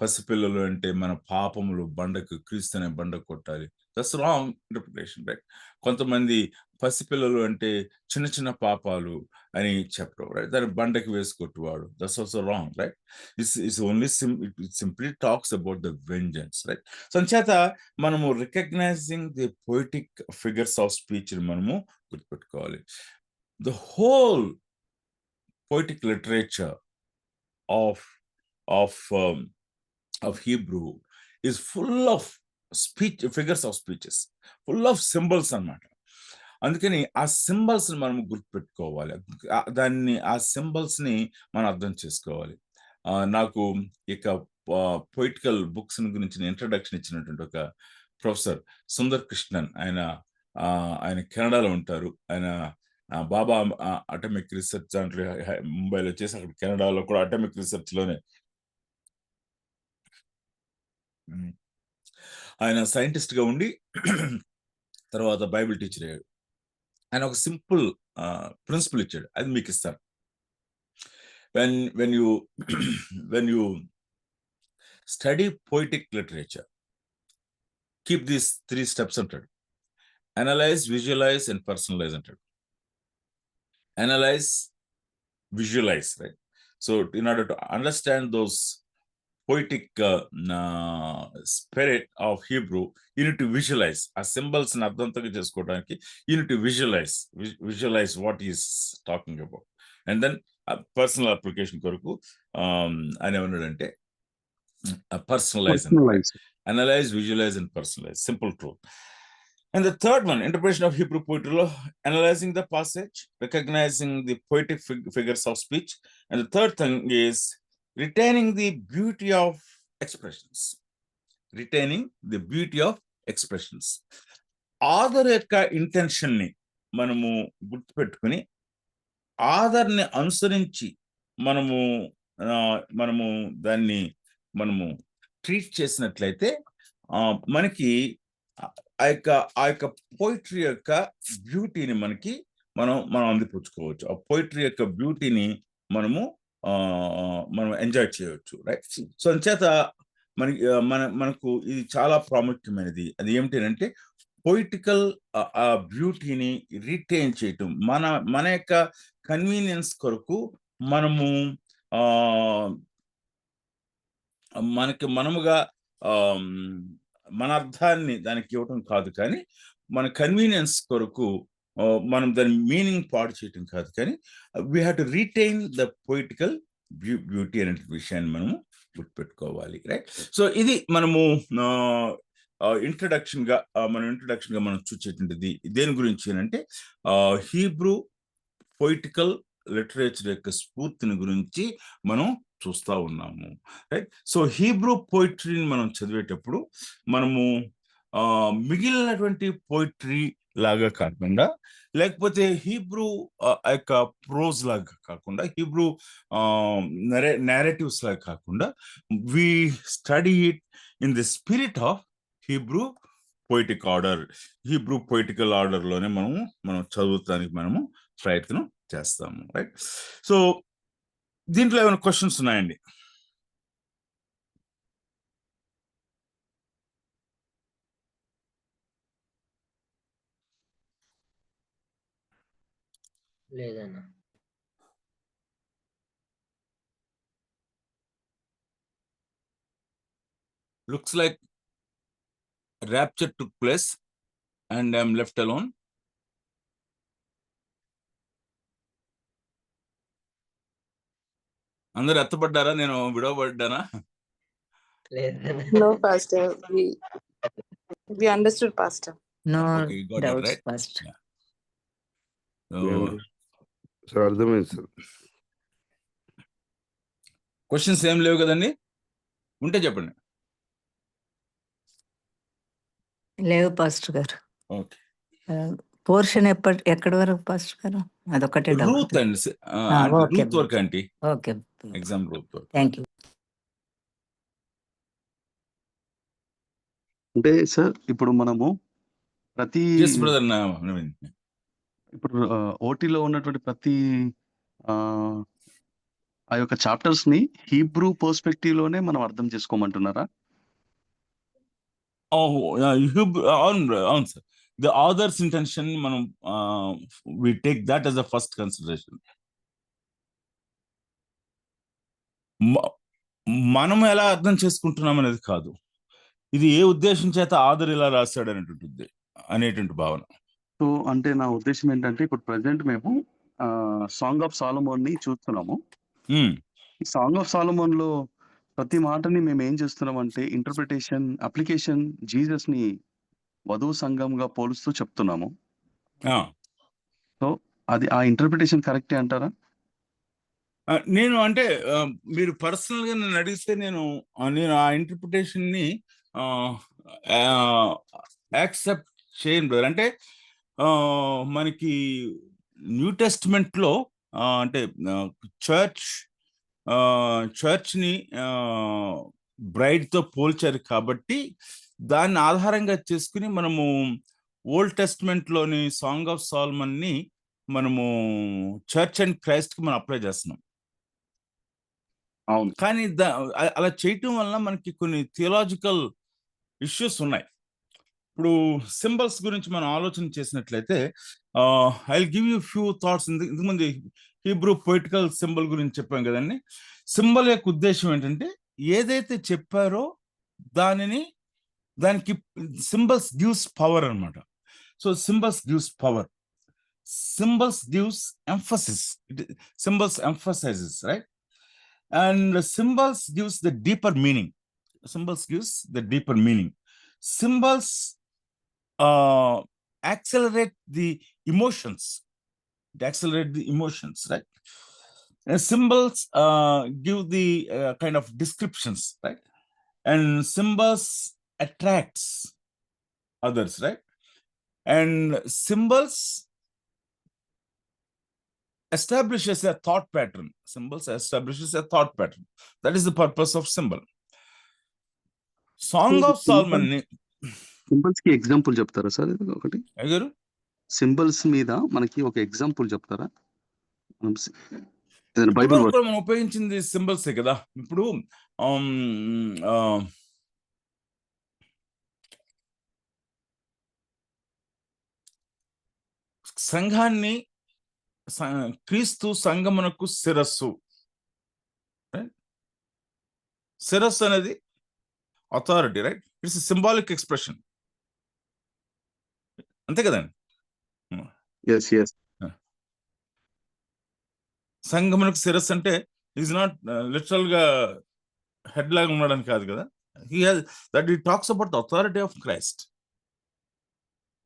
పసిపిల్లలు అంటే మన పాపములు, బండకు క్రీస్తు అనే బండ కొట్టాలి. That's wrong interpretation, right? కొంతమంది పసిపిల్లలు అంటే చిన్న చిన్న పాపాలు అని చెప్పరు, రైట్? దాన్ని బండకి వేసి కొట్టువాడు, that's also wrong, right? It's only simply talks about the vengeance, right? So అంచేత మనము recognizing the poetic figures of speech మనము గుర్తుపెట్టుకోవాలి. The whole poetic literature of Hebrew is full of figures of speeches, full of symbols అన్నమాట. అందుకని ఆ symbols మనం గుర్తుపెట్టుకోవాలి. దాన్ని ఆ సింబల్స్ ని మనం అర్థం చేసుకోవాలి. నాకు ఇక పొయిటికల్ బుక్స్ గురించి ఇంట్రడక్షన్ ఇచ్చినటువంటి ఒక ప్రొఫెసర్ సుందర్ కృష్ణన్, ఆయన కెనడాలో ఉంటారు. ఆయన బాబా అటమిక్ రీసెర్చ్ దాంట్లో ముంబైలో చేసి అక్కడ కెనడాలో కూడా అటమిక్ రీసెర్చ్ లోనే ఆయన సైంటిస్ట్ గా ఉండి తర్వాత బైబిల్ టీచర్ అయ్యాడు. ఆయన ఒక సింపుల్ ప్రిన్సిపల్ ఇచ్చాడు, అది మీకు ఇస్తాను. when you study poetic literature, keep these 3 steps అంటాడు. Analyze, visualize and personalize అంటాడు. Analyze, visualize, right? So in order to understand those poetic spirit of Hebrew, you need to visualize ఆ symbols ని అర్థంతగా చేసుకోవడానికి you need to visualize what he is talking about. And then personal application కొరకు ఆయన ఏమన్నాడంటే personalize, analyze, visualize and personalize. Simple truth. And the third one, interpretation of Hebrew poetry, analyzing the passage, recognizing the poetic figures of speech. And the third thing is retaining the beauty of expressions. Retaining the beauty of expressions. Other యొక్క intention ని మనము గుర్తుపెట్టుకుని ఆదర్ని అనుసరించి మనము దాన్ని మనము treat చేసినట్లయితే మనకి ఆ యొక్క పోయిటరీ యొక్క బ్యూటీని మనం అందిపుచ్చుకోవచ్చు. ఆ పోయిటరీ యొక్క బ్యూటీని మనం ఎంజాయ్ చేయవచ్చు, రైట్? సో అంచేత మనకు ఇది చాలా ప్రాముఖ్యమైనది. అది ఏమిటంటే పొయిటికల్ బ్యూటీని రిటైన్ చేయటం, మన యొక్క కన్వీనియన్స్ కొరకు మనము మనముగా మన అర్థాన్ని దానికి ఇవ్వటం కాదు, కానీ మన కన్వీనియన్స్ కొరకు మనం దాని మీనింగ్ పాడు చేయటం కాదు, కానీ we have to retain the poetical beauty అనే విషయాన్ని మనము గుర్తుపెట్టుకోవాలి, రైట్? సో ఇది మనము ఇంట్రడక్షన్ గా మనం చూసేటువంటిది దేని గురించి అంటే హీబ్రూ పొయిటికల్ లిటరేచర్ యొక్క స్ఫూర్తిని గురించి మనం చూస్తూ ఉన్నాము, రైట్? సో హీబ్రూ పోయిటరీని మనం చదివేటప్పుడు మనము మిగిలినటువంటి పోయిటరీ లాగా కాకుండా, లేకపోతే హీబ్రూ యొక్క ప్రోజ్ లాగా కాకుండా, హీబ్రూ నేరేటివ్స్ లాగా కాకుండా, we study it in the spirit of Hebrew poetic order. Hebrew poetical ఆర్డర్లోనే మనం చదువుతానికి మనము ప్రయత్నం చేస్తాము, రైట్? సో దీంట్లో ఏమైనా క్వశ్చన్స్ ఉన్నాయండి? లేదన్నా. Looks like rapture took place and I'm left alone. అందరు ఎత్తపడ్డారా? నేను విడవబడ్డానా? లేదన్నా. No, Pastor. We understood, Pastor. No Okay, you got it, doubts, right? Pastor. Yeah. So, sir అర్థమైంది సార్. క్వశ్చన్స్ ఏం లేవు కదండి? ఉంటే చెప్పండి. లేవు పాస్టర్ గారు. ఓకే. పోర్షన్ ఎక్కడి వరకు పాస్టర్ గారు? అదొకటే రూత్ డౌట్. అండి, ఓకే రూత్ వరకు ఆంటీ, ఓకే, ఎగ్జామ్ రూత్ వరకు. Thank you. అంటే సార్ ఇప్పుడు మనము ప్రతి ఎస్ బ్రదర్ నవీన్. ఇప్పుడు ఓటీలో ఉన్నటువంటి ప్రతి ఆ యొక్క చాప్టర్స్ ని హీబ్రూ పర్స్పెక్టివ్ లోనే మనం అర్థం చేసుకోమంటున్నారా? అవును సార్. ది ఆథర్స్ ఇంటెన్షన్ మనం we take that as the first consideration. మనం ఎలా అర్థం చేసుకుంటున్నాం అనేది కాదు, ఇది ఏ ఉద్దేశం చేత ఆథర్ ఇలా రాశాడు అనేటువంటి భావన. సో అంటే నా ఉద్దేశం ఏంటంటే, ఇప్పుడు ప్రజెంట్ మేము సాంగ్ ఆఫ్ సాలమోన్ ని చూస్తున్నాము. ఈ సాంగ్ ఆఫ్ సాలమోన్ లో ప్రతి మాటని మేము ఏం చేస్తున్నాం అంటే ఇంటర్ప్రిటేషన్, అప్లికేషన్ జీసస్ ని వధువు సంఘంగా పోలుస్తూ చెప్తున్నాము. సో అది ఆ ఇంటర్ప్రిటేషన్ కరెక్టే అంటారా? నేను అంటే మీరు పర్సనల్ గా నన్ను అడిగితే నేను ఆ ఇంటర్ప్రిటేషన్ ని యాక్సెప్ట్ చేయను బ్రదర్. అంటే మనకి న్యూ టెస్ట్మెంట్ లో అంటే చర్చ్ని బ్రైడ్ తో పోల్చారు కాబట్టి దాన్ని ఆధారంగా చేసుకుని మనము ఓల్డ్ టెస్ట్మెంట్ లోని సాంగ్ ఆఫ్ సాల్మన్ ని మనము చర్చ్ అండ్ క్రైస్ట్ కి మనం అప్లై చేస్తున్నాం. అవును. కానీ అలా చేయటం వల్ల మనకి కొన్ని థియలాజికల్ ఇష్యూస్ ఉన్నాయి. ఇప్పుడు సింబల్స్ గురించి మనం ఆలోచన చేసినట్లయితే I will give you few thoughts. ఇంతకుముందు హీబ్రూ పొయిటికల్ సింబల్ గురించి చెప్పాం కదండి. సింబల్ యొక్క ఉద్దేశం ఏంటంటే ఏదైతే చెప్పారో దానికి సింబల్స్ గివ్స్ పవర్ అన్నమాట. So symbols gives power, symbols gives emphasis, symbols emphasises, right? And symbols gives the deeper meaning. Symbols accelerate the emotions. Right? And symbols give the kind of descriptions, right? And symbols attracts others, right? And symbols establishes a thought pattern. Symbols establishes a thought pattern. That is the purpose of symbol. Song of Solomon. Symbols కి example చెప్తారా sir? ఒకటి అయ్యారు symbols మీద మనకి ఒక example చెప్తారా? Bible మనం ఉపయోగించింది సింబల్సే కదా. ఇప్పుడు సంఘాన్ని, క్రీస్తు సంఘమునకు శిరస్సు. శిరస్సు అనేది authority, right? It's symbolic expression, అంతే కదండి. సంఘమునకు శిరస్సు అంటే ఈజ్ నాట్ లిటరల్ గా హెడ్ లాగా ఉండడానికి కాదు కదా. That it talks about the authority of Christ.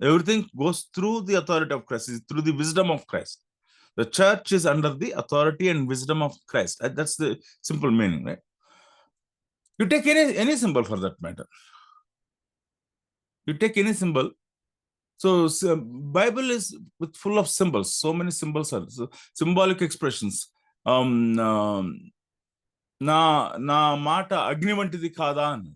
Everything goes through the authority of Christ, through the wisdom of Christ. The church is under the authority and wisdom of Christ. That's the simple meaning, right? You take any symbol for that matter. You take any symbol. So Bible is full of symbols. So many symbols are symbolic expressions. నా మాట అగ్ని వంటిది కాదా అని,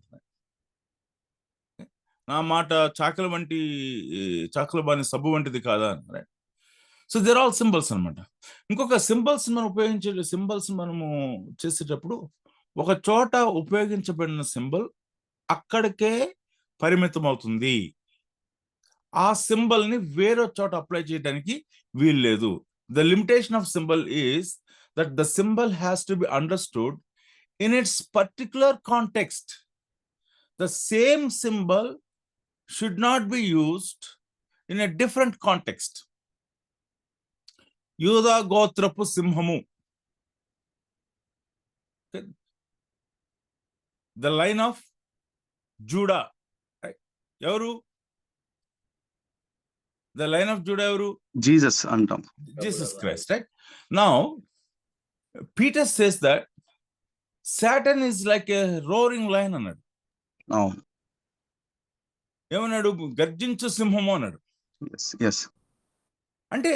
నా మాట చాకల బాని సబ్బు వంటిది కాదా అని, right? So there all symbols అనమాట. ఇంకొక సింబల్స్ మనం మనము చేసేటప్పుడు ఒక చోట ఉపయోగించబడిన సింబల్ అక్కడికే పరిమితం అవుతుంది. ఆ సింబల్ ని వేరే చోట అప్లై చేయడానికి వీలు లేదు. The limitation of symbol is that the symbol has to be understood in its particular context. The same symbol should not be used in a different context. Yuda Gotrapu Simhamu. The line of Judah. Right? Evaru? The line of Judah evaru? Jesus అంటాం. Jesus Christ, right? Now, Peter says that Satan is like a roaring lion అన్నాడు. అవును. ఏమన్నాడు? గర్జించు సింహము అన్నాడు. yes. అంటే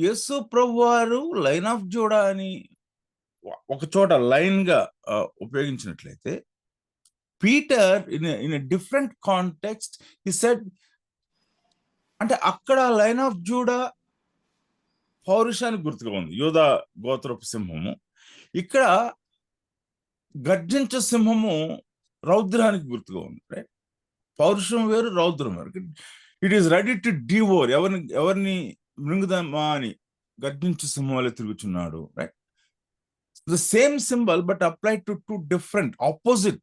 యేసు ప్రభు వారు line of JUDA అని ఒక చోట లైన్ గా ఉపయోగించినట్లయితే, Peter in different context he said, అంటే అక్కడ లైన్ ఆఫ్ జూడా పౌరుషానికి గుర్తుగా ఉంది, యోధా గోత్రపు సింహము. ఇక్కడ గర్జించ సింహము రౌద్రానికి గుర్తుగా ఉంది, రైట్? పౌరుషం వేరు, రౌద్రం వేరు. It is ready to devour, ఎవరిని మృంగుదామా అని గర్జించు సింహం వల్ల తిరుగుచున్నాడు, right? The same symbol but apply to two different opposite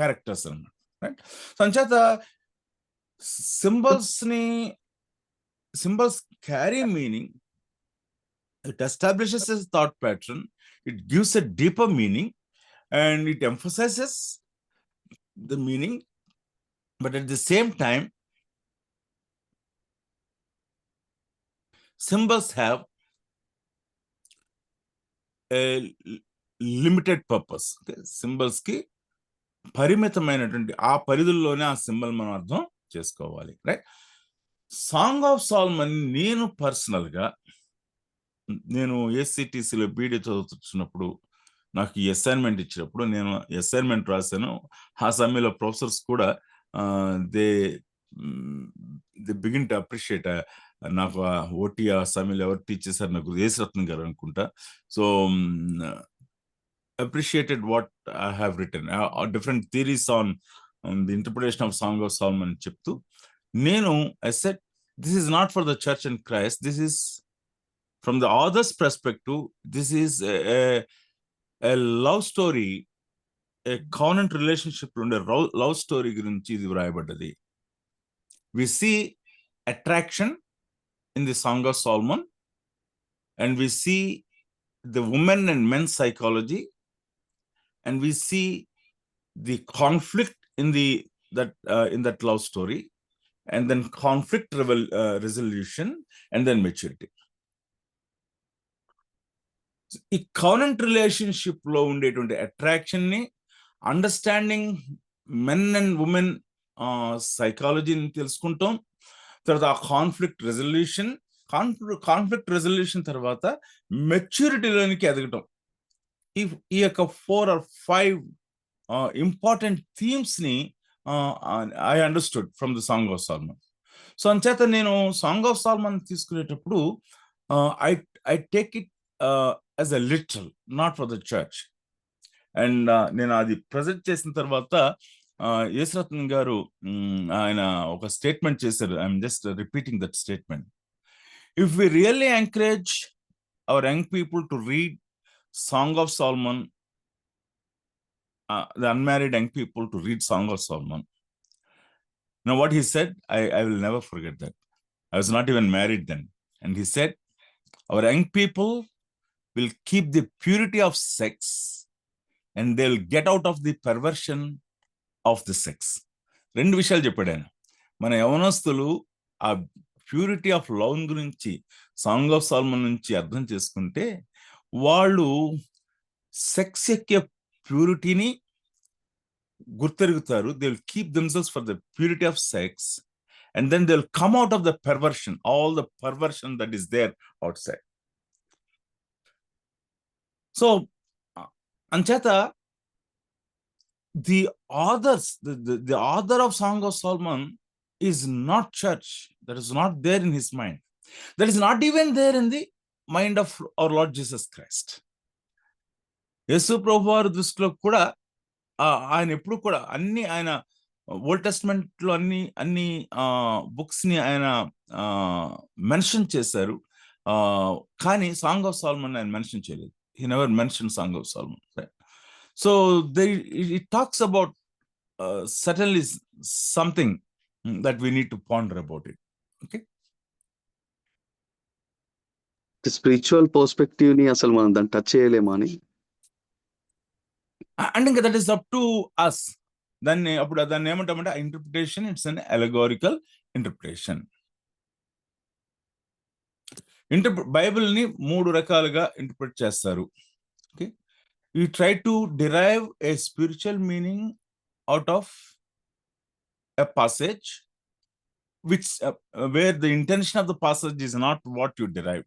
characters అన్నమాట, రైట్? సో అంచేత symbols carry meaning. It establishes a thought pattern, it gives a deeper meaning, and it emphasizes the meaning, but at the same time symbols have a limited purpose. Okay? Symbols ki పరిమితమైనటువంటి ఆ పరిధుల్లోనే ఆ symbol మనం అర్థం చేసుకోవాలి, right? Song of salmon నేను ఏసీటీసీలో బీడీ చదువుతున్నప్పుడు నాకు ఈ assignment ఇచ్చినప్పుడు నేను అసైన్మెంట్ రాశాను. ఆ సమయంలో ప్రొఫెసర్స్ కూడా దే బిగిన్ టు అప్రిషియేట్. నాకు ఓటీ ఆ సమయంలో ఎవరు టీచ్ చేశారు, నాకు యేసరత్నం గారు అనుకుంటా. So appreciated what I have written, different theories on the interpretation of song of Solomon చెప్తూ, నేను I said this is not for the church and Christ, this is from the author's perspective, this is a love story, a covenant relationship ఉండే love story గురించి ఇది వ్రాయబడ్డది. We see attraction in the Song of Solomon, and we see the women and men's psychology, and we see the conflict in that love story, and then conflict resolution, and then maturity. ఈ covenant relationship లో ఉండేటువంటి attraction ని, understanding men and women సైకాలజీని తెలుసుకుంటాం. తర్వాత ఆ conflict resolution తర్వాత మెచ్యూరిటీలోనికి ఎదగటం. ఈ యొక్క 4 or 5 ఇంపార్టెంట్ థీమ్స్ ని I understood from the song of Solomon. So అంచేత నేను సాంగ్ ఆఫ్ సాల్మన్ తీసుకునేటప్పుడు I take it as a literal, not for the church. And నేను అది ప్రజెంట్ చేసిన తర్వాత యేసరత్నం గారు ఆయన ఒక స్టేట్మెంట్ చేశారు. I'm just repeating that statement. If we really encourage our young people to read song of Solomon, the unmarried young people to read Song of Solomon. Now what he said, I will never forget that. I was not even married then. And he said, our young people will keep the purity of sex and they'll get out of the perversion of the sex. రెండు విషయాలు చెప్పాడు ఆయన. మన యవనస్తులు ఆ purity of love గురించి song of Solomon నుంచి అర్థం చేసుకుంటే, వాళ్ళు సెక్స్ యొక్క ప్యూరిటీని గుర్తెరుగుతారు. They will keep themselves for the purity of sex, and then they will come out of the perversion, all the perversion that is there outside. So అంచేత the authors, the author of Song of Solomon is not church. That is not there in his mind. That is not even there in the mind of our Lord Jesus Christ. యేసు ప్రభు వారి దృష్టిలో కూడా ఆయన ఎప్పుడు కూడా ఆయన old testament లో అన్ని books ని ఆయన మెన్షన్ చేశారు, కానీ సాంగ్ ఆఫ్ సాల్మన్ ఆయన మెన్షన్ చేయలేదు. He never mention song of Solomon, right? So it talks about certainly something that we need to ponder about it. Okay. Spiritual perspective ని అసలు మనం దాన్ని టచ్ చేయలేమా అని. And ఇంకా that is up to us. దాన్ని ఏమంటామంటే interpretation, it's an allegorical interpretation. Bible ని 3 రకాలుగా ఇంటర్ప్రిట్ చేస్తారు. Okay, you try to derive a spiritual meaning out of a passage, which where the intention of the passage is not what you derive.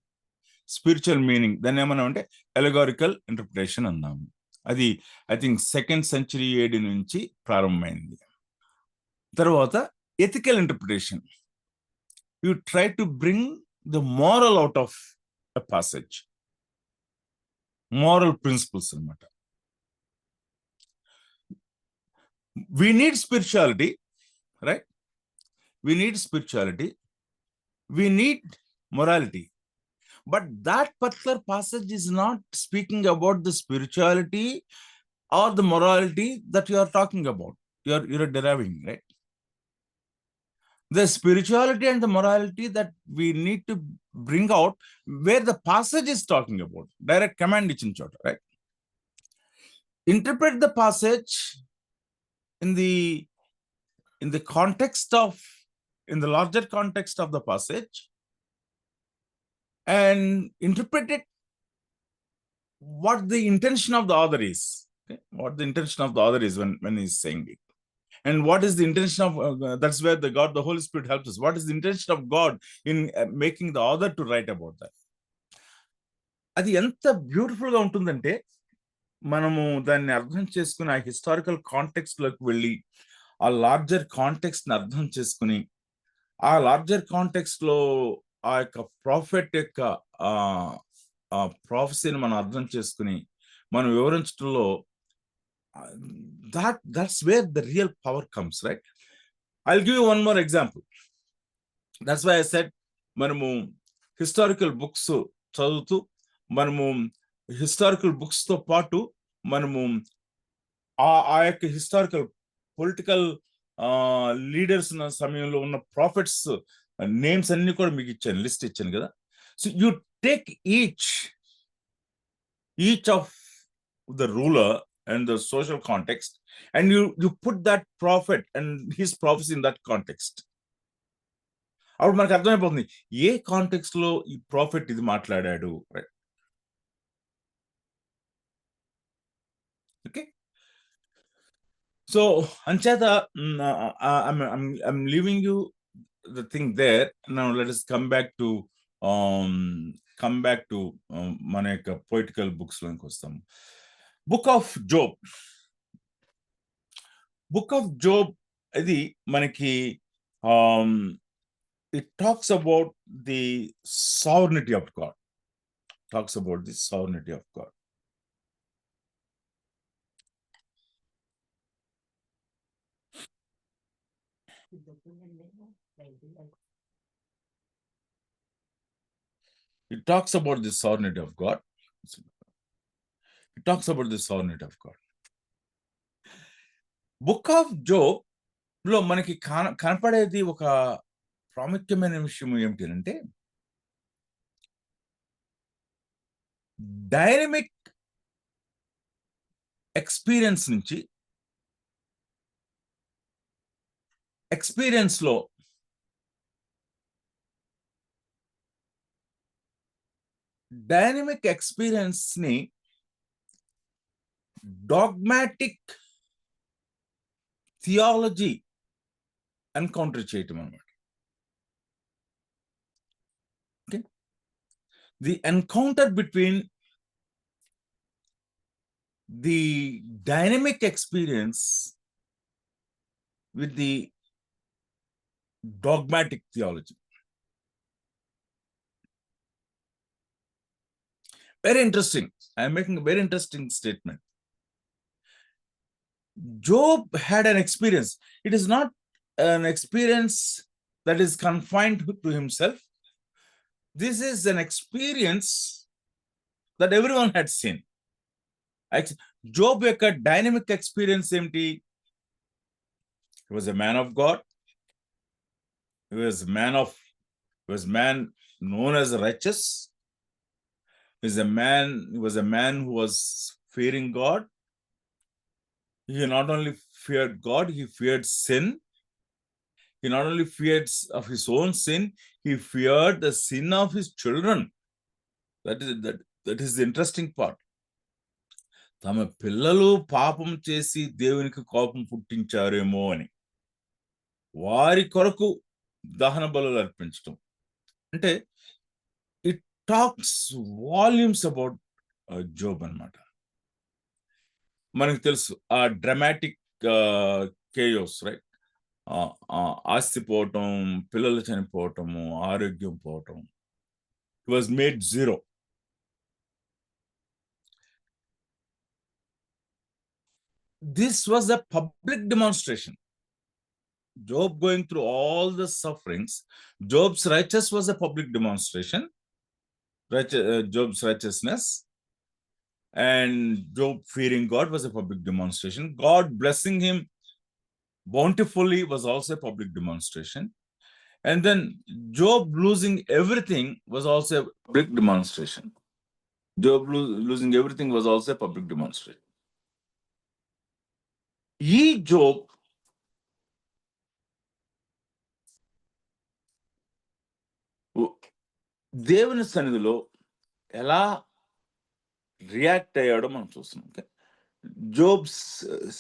Spiritual meaning, then ఏమన్నా అంటే allegorical interpretation అన్నాము. అది I think 2nd century AD నుంచి ప్రారంభమైంది. తర్వాత ethical interpretation, you try to bring the moral out of a passage, moral principles అన్నమాట. We need spirituality, right? We need spirituality, we need morality, but that particular passage is not speaking about the spirituality or the morality that you are talking about, you're deriving, right? The spirituality and the morality that we need to bring out where the passage is talking about, direct command ఇచ్చిన చోట, right? Interpret the passage in the context of, in the larger context of the passage, and interpret it what the intention of the author is. Okay? What the intention of the author is when he's saying it, and what is the intention of that's where the Holy Spirit helps us. What is the intention of God in making the author to write about that? అది ఎంత beautiful గా ఉంటుందంటే, మనము దాన్ని అర్థం చేసుకుని ఆ historical context లోకి వెళ్ళి ఆ లార్జర్ కాంటెక్స్ట్ ని అర్థం చేసుకుని, ఆ లార్జర్ కాంటెక్స్ట్ లో ఆ యొక్క ప్రాఫెట్ యొక్క ప్రాఫెసీని మనం అర్థం చేసుకుని మనం వివరించడంలో, that's where the real power comes, right? I'll give you one more example. That's why I said మనము హిస్టారికల్ బుక్స్ చదువుతూ, మనము హిస్టారికల్ బుక్స్ తో పాటు మనము ఆ యొక్క హిస్టారికల్ పొలిటికల్ లీడర్స్ ఉన్న సమయంలో ఉన్న ప్రాఫిట్స్ నేమ్స్ అన్ని కూడా మీకు ఇచ్చాను, లిస్ట్ ఇచ్చాను కదా. So you take each of the ruler and the social context, and you put that prophet and his prophecy in that context. అప్పుడు మనకు అర్థమైపోతుంది ఏ కాంటెక్స్ట్ లో ఈ ప్రాఫిట్ ఇది మాట్లాడాడు, రైట్? ఓకే, సో అంచేత I'm leaving you the thing there. Now let us come back to మన యొక్క పొయిటికల్ బుక్స్ లోకి వస్తాము. బుక్ ఆఫ్ జోబ్ ఇది మనకి it talks about the sovereignty of God. It talks about the sovereignty of God. Book of Job లో మనకి కనపడేది ఒక ప్రాముఖ్యమైన విషయం ఏమిటి అంటే, డైనమిక్ ఎక్స్పీరియన్స్ నుంచి ఎక్స్పీరియన్స్ లో డైనమిక్ ఎక్స్పీరియన్స్ ని డాగ్మాటిక్ థియాలజీ ఎన్కౌంటర్ చేయటం అన్నమాట. Okay, the encounter between the dynamic experience with the dogmatic theology. Very interesting. I am making a very interesting statement. Job had an experience. It is not an experience that is confined to himself. This is an experience that everyone had seen. Job యొక్క dynamic experience ఏంటి? He was a man of God. He was man known as righteous. He was a man who was fearing God. He not only feared God, he feared sin. He not only feared of his own sin, he feared the sin of his children. That is the interesting part. తమ పిల్లలు పాపం చేసి దేవునికి కోపం పుట్టించారేమో అని వారి కొరకు దహన బలులు అర్పించడం అంటే it talks volumes about Job అన్నమాట. మనకు తెలుసు ఆ డ్రామాటిక్ కేయోస్, రైట్? ఆస్తి పోవటం, పిల్లలు చనిపోవటము, ఆరోగ్యం పోవటం. It was made zero. This was a public demonstration. Job going through all the sufferings, Job's righteousness was a public demonstration. Job's righteousness and Job fearing God was a public demonstration. God blessing him bountifully was also a public demonstration. And then Job losing everything was also a public demonstration. Job losing everything was also a public demonstration. ఈ Job దేవుని సన్నిధిలో ఎలా react అయ్యాడో మనం చూస్తున్నాం. Job's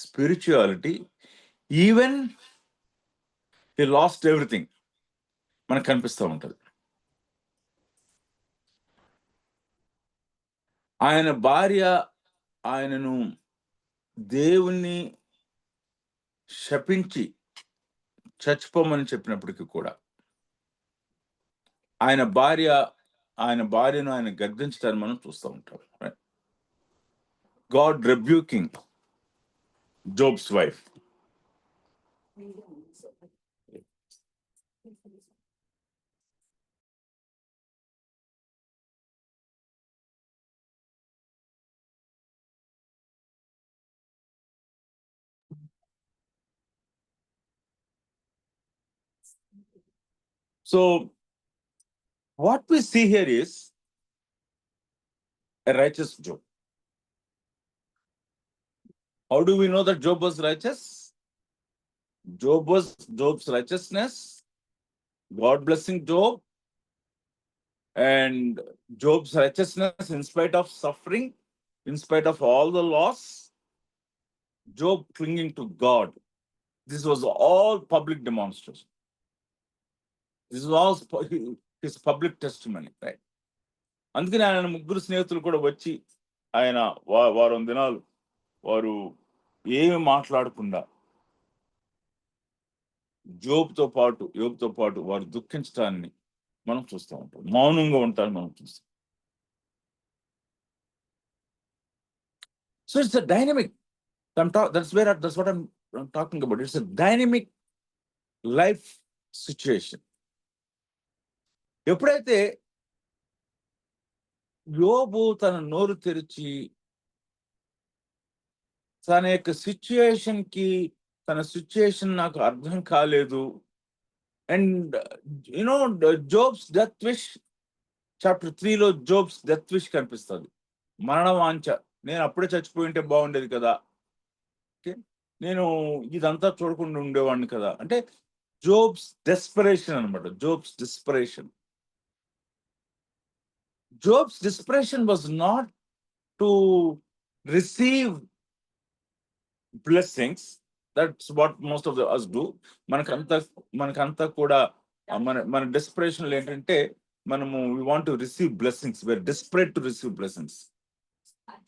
spirituality, even he lost everything మనకు కనిపిస్తూ ఉంటుంది. ఆయన భార్య ఆయనను దేవుణ్ణి శపించి చచ్చిపోమని చెప్పినప్పటికీ కూడా ఆయన భార్యను ఆయన గద్దించడాన్ని మనం చూస్తూ ఉంటాం. God rebuking Job's wife. So what we see here is a righteous Job. How do we know that Job was righteous? Job's righteousness, God blessing Job, and Job's righteousness in spite of suffering, in spite of all the loss, Job clinging to God. This was all public demonstration. This was all his public testimony, right? అందుకని ఆయన ముగ్గురు స్నేహితులు కూడా వచ్చి ఆయన వారం దినాలు వారు ఏమి మాట్లాడకుండా యోబుతో పాటు వారు దుఃఖించడాన్ని మనం చూస్తూ ఉంటాం, మౌనంగా ఉంటారని మనం చూస్తాం. So it's a dynamic. That's what I'm talking about. It's a dynamic life situation. ఎప్పుడైతే యోబు తన నోరు తెరిచి తన యొక్క సిచ్యుయేషన్ నాకు అర్థం కాలేదు, and Job's death wish, chapter 3లో జోబ్స్ డెత్ విష్ కనిపిస్తుంది. మరణ వాంఛ, నేను అప్పుడే చచ్చిపోయి ఉంటే బాగుండేది కదా, నేను ఇదంతా చూడకుండా ఉండేవాడిని కదా. అంటే జోబ్స్ డెస్పరేషన్ అనమాట, Job's డిస్పరేషన్. Job's desperation was not to receive blessings. That's what most of us do. మనకంతా కూడా మన డెస్పరేషన్ ఏంటంటే మనము we want to receive blessings. We're desperate to receive blessings.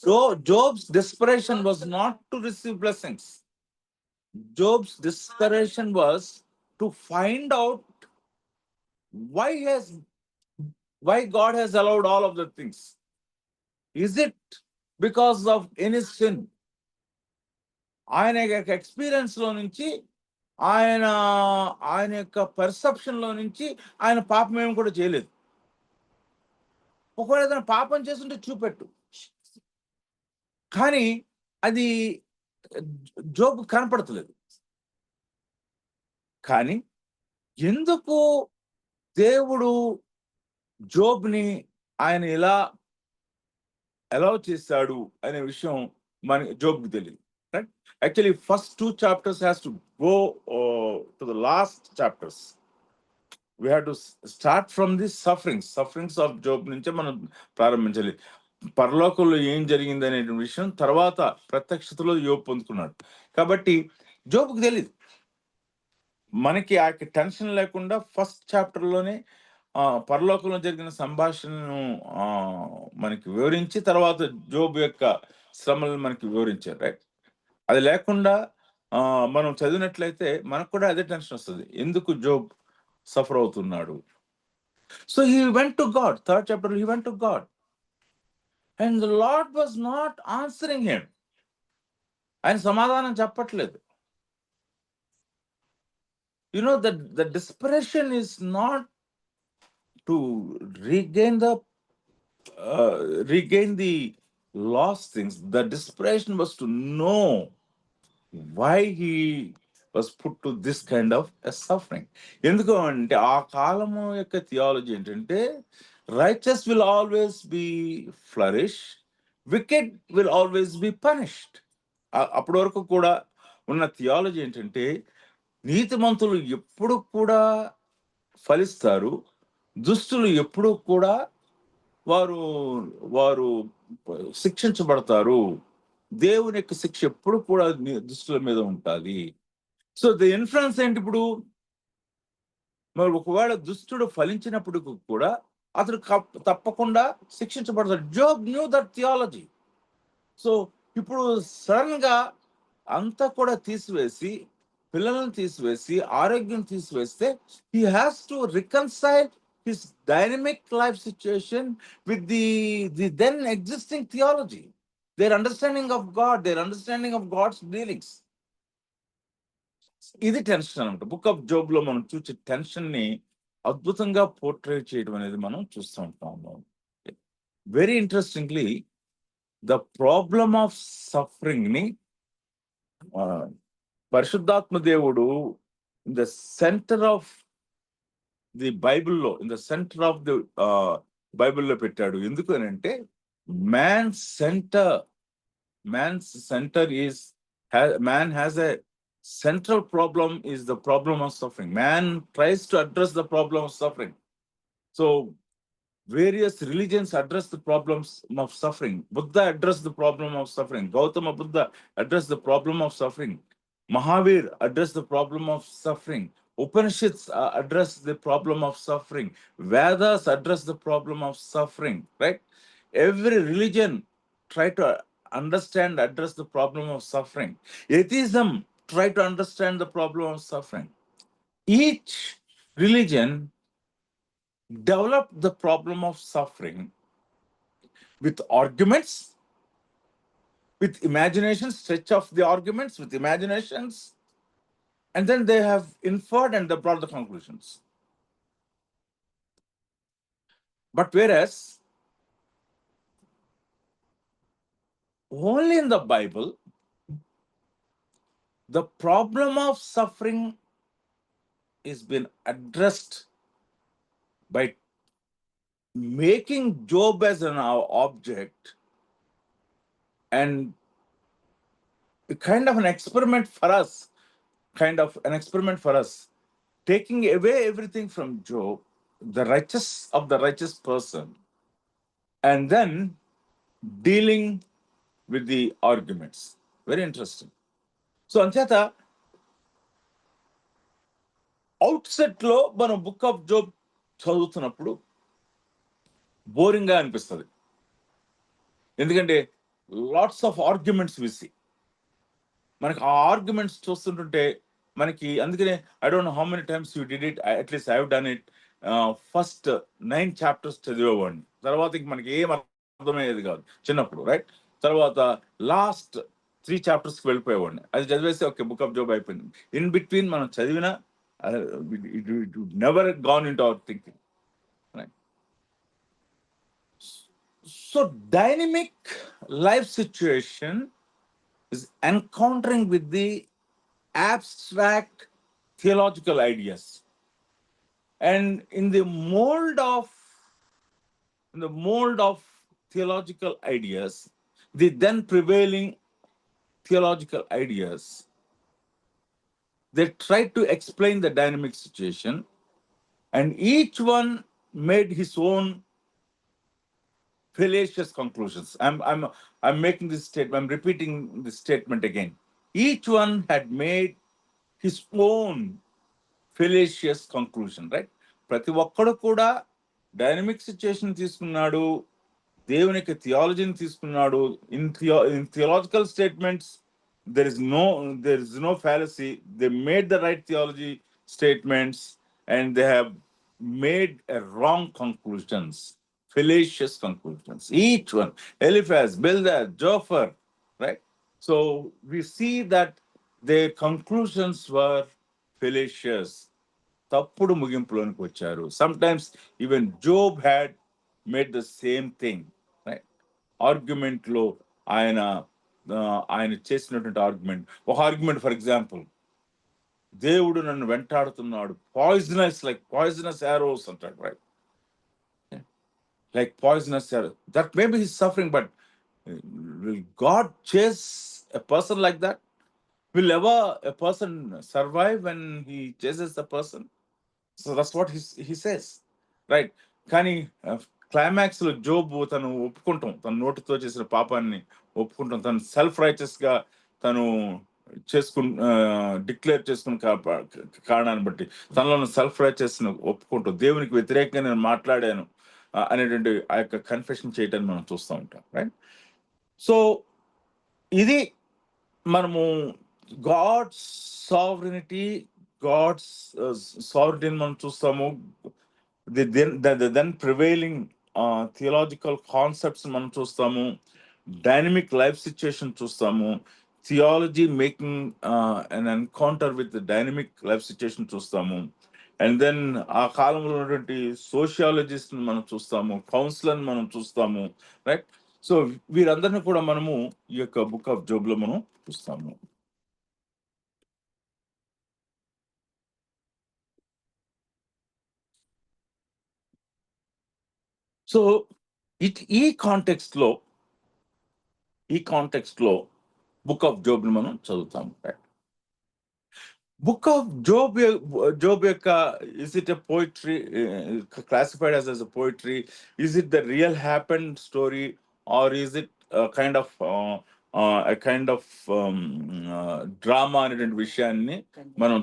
So Job's desperation was not to receive blessings. Job's desperation was to find out why God has allowed all of the things. Is it because of any sin? ఆయన యొక్క experience లో నుంచి ఆయన ఆయన యొక్క perception లో నుంచి ఆయన పాపం ఏమి కూడా చేయలేదు. ఒకవేళ ఏదైనా పాపం చేస్తుంటే చూపెట్టు, కానీ అది జోబ్ కనపడతలేదు. కానీ ఎందుకు దేవుడు జోబ్ని ఆయన ఎలా అలౌ చేశాడు అనే విషయం మన జోబ్కి తెలియదు. Right? Actually, first 2 chapters has to go to the last chapters. We have to start from the sufferings of Job నుంచే మనం ప్రారంభించాలి. పరలోకంలో ఏం జరిగింది అనే విషయం తర్వాత ప్రత్యక్షతలో యోబు పొందుకున్నాడు. కాబట్టి జోబుకి తెలియదు. మనకి ఆ టెన్షన్ లేకుండా ఫస్ట్ చాప్టర్లోనే పరలోకంలో జరిగిన సంభాషణను మనకి వివరించి తర్వాత జోబు యొక్క శ్రమలను మనకి వివరించారు. రైట్? అది లేకుండా మనం చదివినట్లయితే మనకు కూడా అదే టెన్షన్ వస్తుంది, ఎందుకు జోబ్ సఫర్ అవుతున్నాడు. So he went to God. Third chapter he went to God and the lord was not answering him. ఆయన సమాధానం చెప్పట్లేదు. You know the డిస్పరేషన్ is not to regain the last things. The డిస్పరేషన్ was to know why he was put to this kind of a suffering. ఎందుకు అంటే ఆ కాలము యొక్క theology ఏంటంటే righteous will always be flourish, wicked will always be punished. అప్పటి వరకు కూడా ఉన్న థియాలజీ ఏంటంటే నీతిమంతులు ఎప్పుడు కూడా ఫలిస్తారు, దుష్టులు ఎప్పుడు కూడా వారు శిక్షించబడతారు. దేవుని యొక్క శిక్ష ఎప్పుడు కూడా దుష్టుల మీద ఉంటుంది. సో ద ఇన్ఫ్లుయెన్స్ ఏంటి? ఇప్పుడు మరి ఒకవేళ దుష్టుడు ఫలించినప్పుడు కూడా అతడు తప్పకుండా శిక్షించబడతాడు. Job knew that theology. So ఇప్పుడు సడన్ గా అంతా కూడా తీసివేసి, పిల్లలను తీసివేసి, ఆరోగ్యం తీసివేస్తే he has to reconcile his dynamic life situation with the then existing theology, their understanding of God, their understanding of God's dealings. ఇది టెన్షన్ అనమాట. బుక్ ఆఫ్ జోబ్ లో మనం చూసే టెన్షన్ ని అద్భుతంగా పోర్ట్రేట్ చేయడం అనేది మనం చూస్తూ ఉంటాము. Very interestingly the problem of suffering ని పరిశుద్ధాత్మ దేవుడు in the centre of the బైబిల్లో, in the centre of the బైబిల్లో పెట్టాడు. ఎందుకు అని అంటే man's center is man has a central problem, is the problem of suffering. Man tries to address the problem of suffering. So various religions address the problems of suffering. Buddha addressed the problem of suffering. Gautama Buddha addressed the problem of suffering. Mahavir addressed the problem of suffering. Upanishads address the problem of suffering. Vedas address the problem of suffering. Right? Every religion try to understand, address the problem of suffering. Atheism try to understand the problem of suffering. Each religion developed the problem of suffering with arguments, with imagination, stretch of the arguments with imaginations, and then they have inferred and they brought the conclusions. But whereas only in the Bible, the problem of suffering is been addressed by making Job as an object and a kind of an experiment for us, taking away everything from Job, the righteous person, and then dealing with the arguments. Very interesting. So అంచేత outset లో మనం book of Job చదువుతున్నప్పుడు boring గా అనిపిస్తుంది, ఎందుకంటే lots of arguments VC మనకి ఆ arguments చూస్తుంటుంటే మనకి, అందుకనే I don't know how many times you did it, at least I have done it. First 9 chapters చదివేవాడిని, తర్వాత ఇంక మనకి ఏం అర్థమయ్యేది కాదు చిన్నప్పుడు, రైట్? తర్వాత లాస్ట్ 3 chapters వెళ్ళిపోయేవాడిని, అది చదివేసి ఓకే బుక్ ఆఫ్ జోబ్ అయిపోయింది. ఇన్ బిట్వీన్ మనం చదివిన never gone in to our thinking. So dynamic life situation is encountering with the abstract theological ideas, and in the mold of theological ideas, the then prevailing theological ideas, they tried to explain the dynamic situation, and each one made his own fallacious conclusions. I'm making this statement, I'm repeating this statement again. Each one had made his own fallacious conclusion, right? ప్రతి ఒక్కడు కూడా dynamic situation తీసుకున్నాడు, దేవునికి థియాలజీని తీసుకున్నాడు. In theological statements there is no fallacy. They made the right theology statements, and they have made a wrong conclusions, fallacious conclusions. Each one, Eliphaz, Bildad, Zophar, right? So we see that their conclusions were fallacious. తప్పుడు ముగింపులోనికి వచ్చారు. Sometimes even Job had made the same thing, right? Argument లో ఆయన చేసినటువంటి argument, ఒక argument for example, దేవుడు నన్ను వెంటాడుతున్నాడు, poisonous arrows అంటాడు, right? Like poisonous arrow, that may be his suffering, but will God chase a person like that? Will ever a person survive when he chases the person? So that's what he says, right? కానీ climax లో Job తను ఒప్పుకుంటాం, తన నోటితో చేసిన పాపాన్ని ఒప్పుకుంటాం, తను సెల్ఫ్ రైచస్ గా తను డిక్లేర్ చేసుకున్న కారణాన్ని బట్టి తనలో సెల్ఫ్ రైచస్ ఒప్పుకుంటూ దేవునికి వ్యతిరేకంగా నేను మాట్లాడాను అనేటువంటి ఆ యొక్క కన్ఫెషన్ చేయటాన్ని మనం చూస్తూ ఉంటాం, రైట్? సో ఇది మనము గాడ్స్ సావరిటీ మనం చూస్తాము. దెన్ ప్రివైలింగ్ థియాలజికల్ కాన్సెప్ట్స్ మనం చూస్తాము, డైనమిక్ లైఫ్ సిచ్యుయేషన్ చూస్తాము, theology making an encounter with dynamic life situation చూస్తాము, అండ్ దెన్ ఆ కాలంలో ఉన్నటువంటి సోషియాలజిస్ట్ మనం చూస్తాము, కౌన్సిలర్ మనం చూస్తాము, రైట్? సో వీరందరినీ కూడా మనము ఈ యొక్క బుక్ ఆఫ్ జోబ్ లో మనం చూస్తాము. సో ఈ కాంటెక్స్ట్ లో బుక్ ఆఫ్ జోబ్ ని మనం చదువుతాము. బుక్ ఆఫ్ జోబ్ యొక్క is it a poetry, classified as a poetry? Is it the real happen story, or is it kind of drama అనేటువంటి విషయాన్ని మనం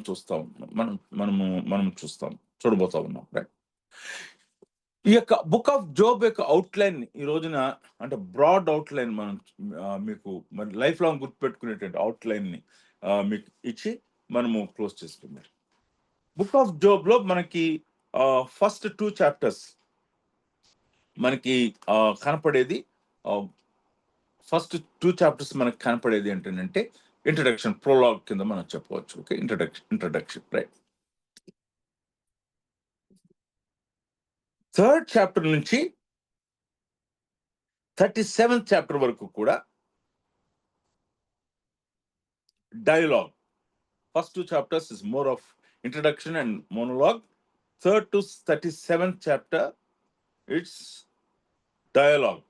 చూడబోతా ఉన్నాం, రైట్? ఈ యొక్క బుక్ ఆఫ్ జోబ్ యొక్క అవుట్లైన్ ఈ రోజున, అంటే బ్రాడ్ అవుట్లైన్ మనం మీకు మరి లైఫ్ లాంగ్ గుర్తుపెట్టుకునేటువంటి అవుట్లైన్ ని మీకు ఇచ్చి మనము క్లోజ్ చేసుకున్నాం. బుక్ ఆఫ్ జోబ్ లో మనకి ఫస్ట్ 2 chapters మనకి కనపడేది, ఫస్ట్ 2 chapters మనకి కనపడేది ఏంటంటే ఇంట్రడక్షన్, ప్రోలాగ్ కింద మనం చెప్పవచ్చు. Okay, introduction, right? 3rd chapter నుంచి 37th chapter వరకు కూడా dialogue. First 2 chapters is more of introduction and monologue. 3rd to 37th chapter, it's dialogue.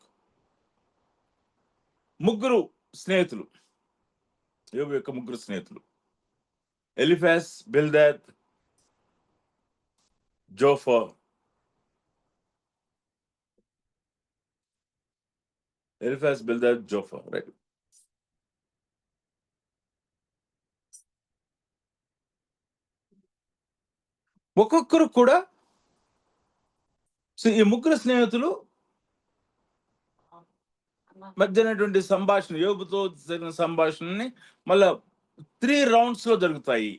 ముగ్గురు స్నేహితులు, యోబు యొక్క ముగ్గురు స్నేహితులు, Eliphaz, బిల్దాద్, Zophar. Eliphaz, Bildad, Zophar, right? ఒక్కొక్కరు కూడా ఈ ముగ్గురు స్నేహితులు మధ్యనటువంటి సంభాషణ, యోబుతో జరిగిన సంభాషణని మళ్ళా 3 rounds లో జరుగుతాయి.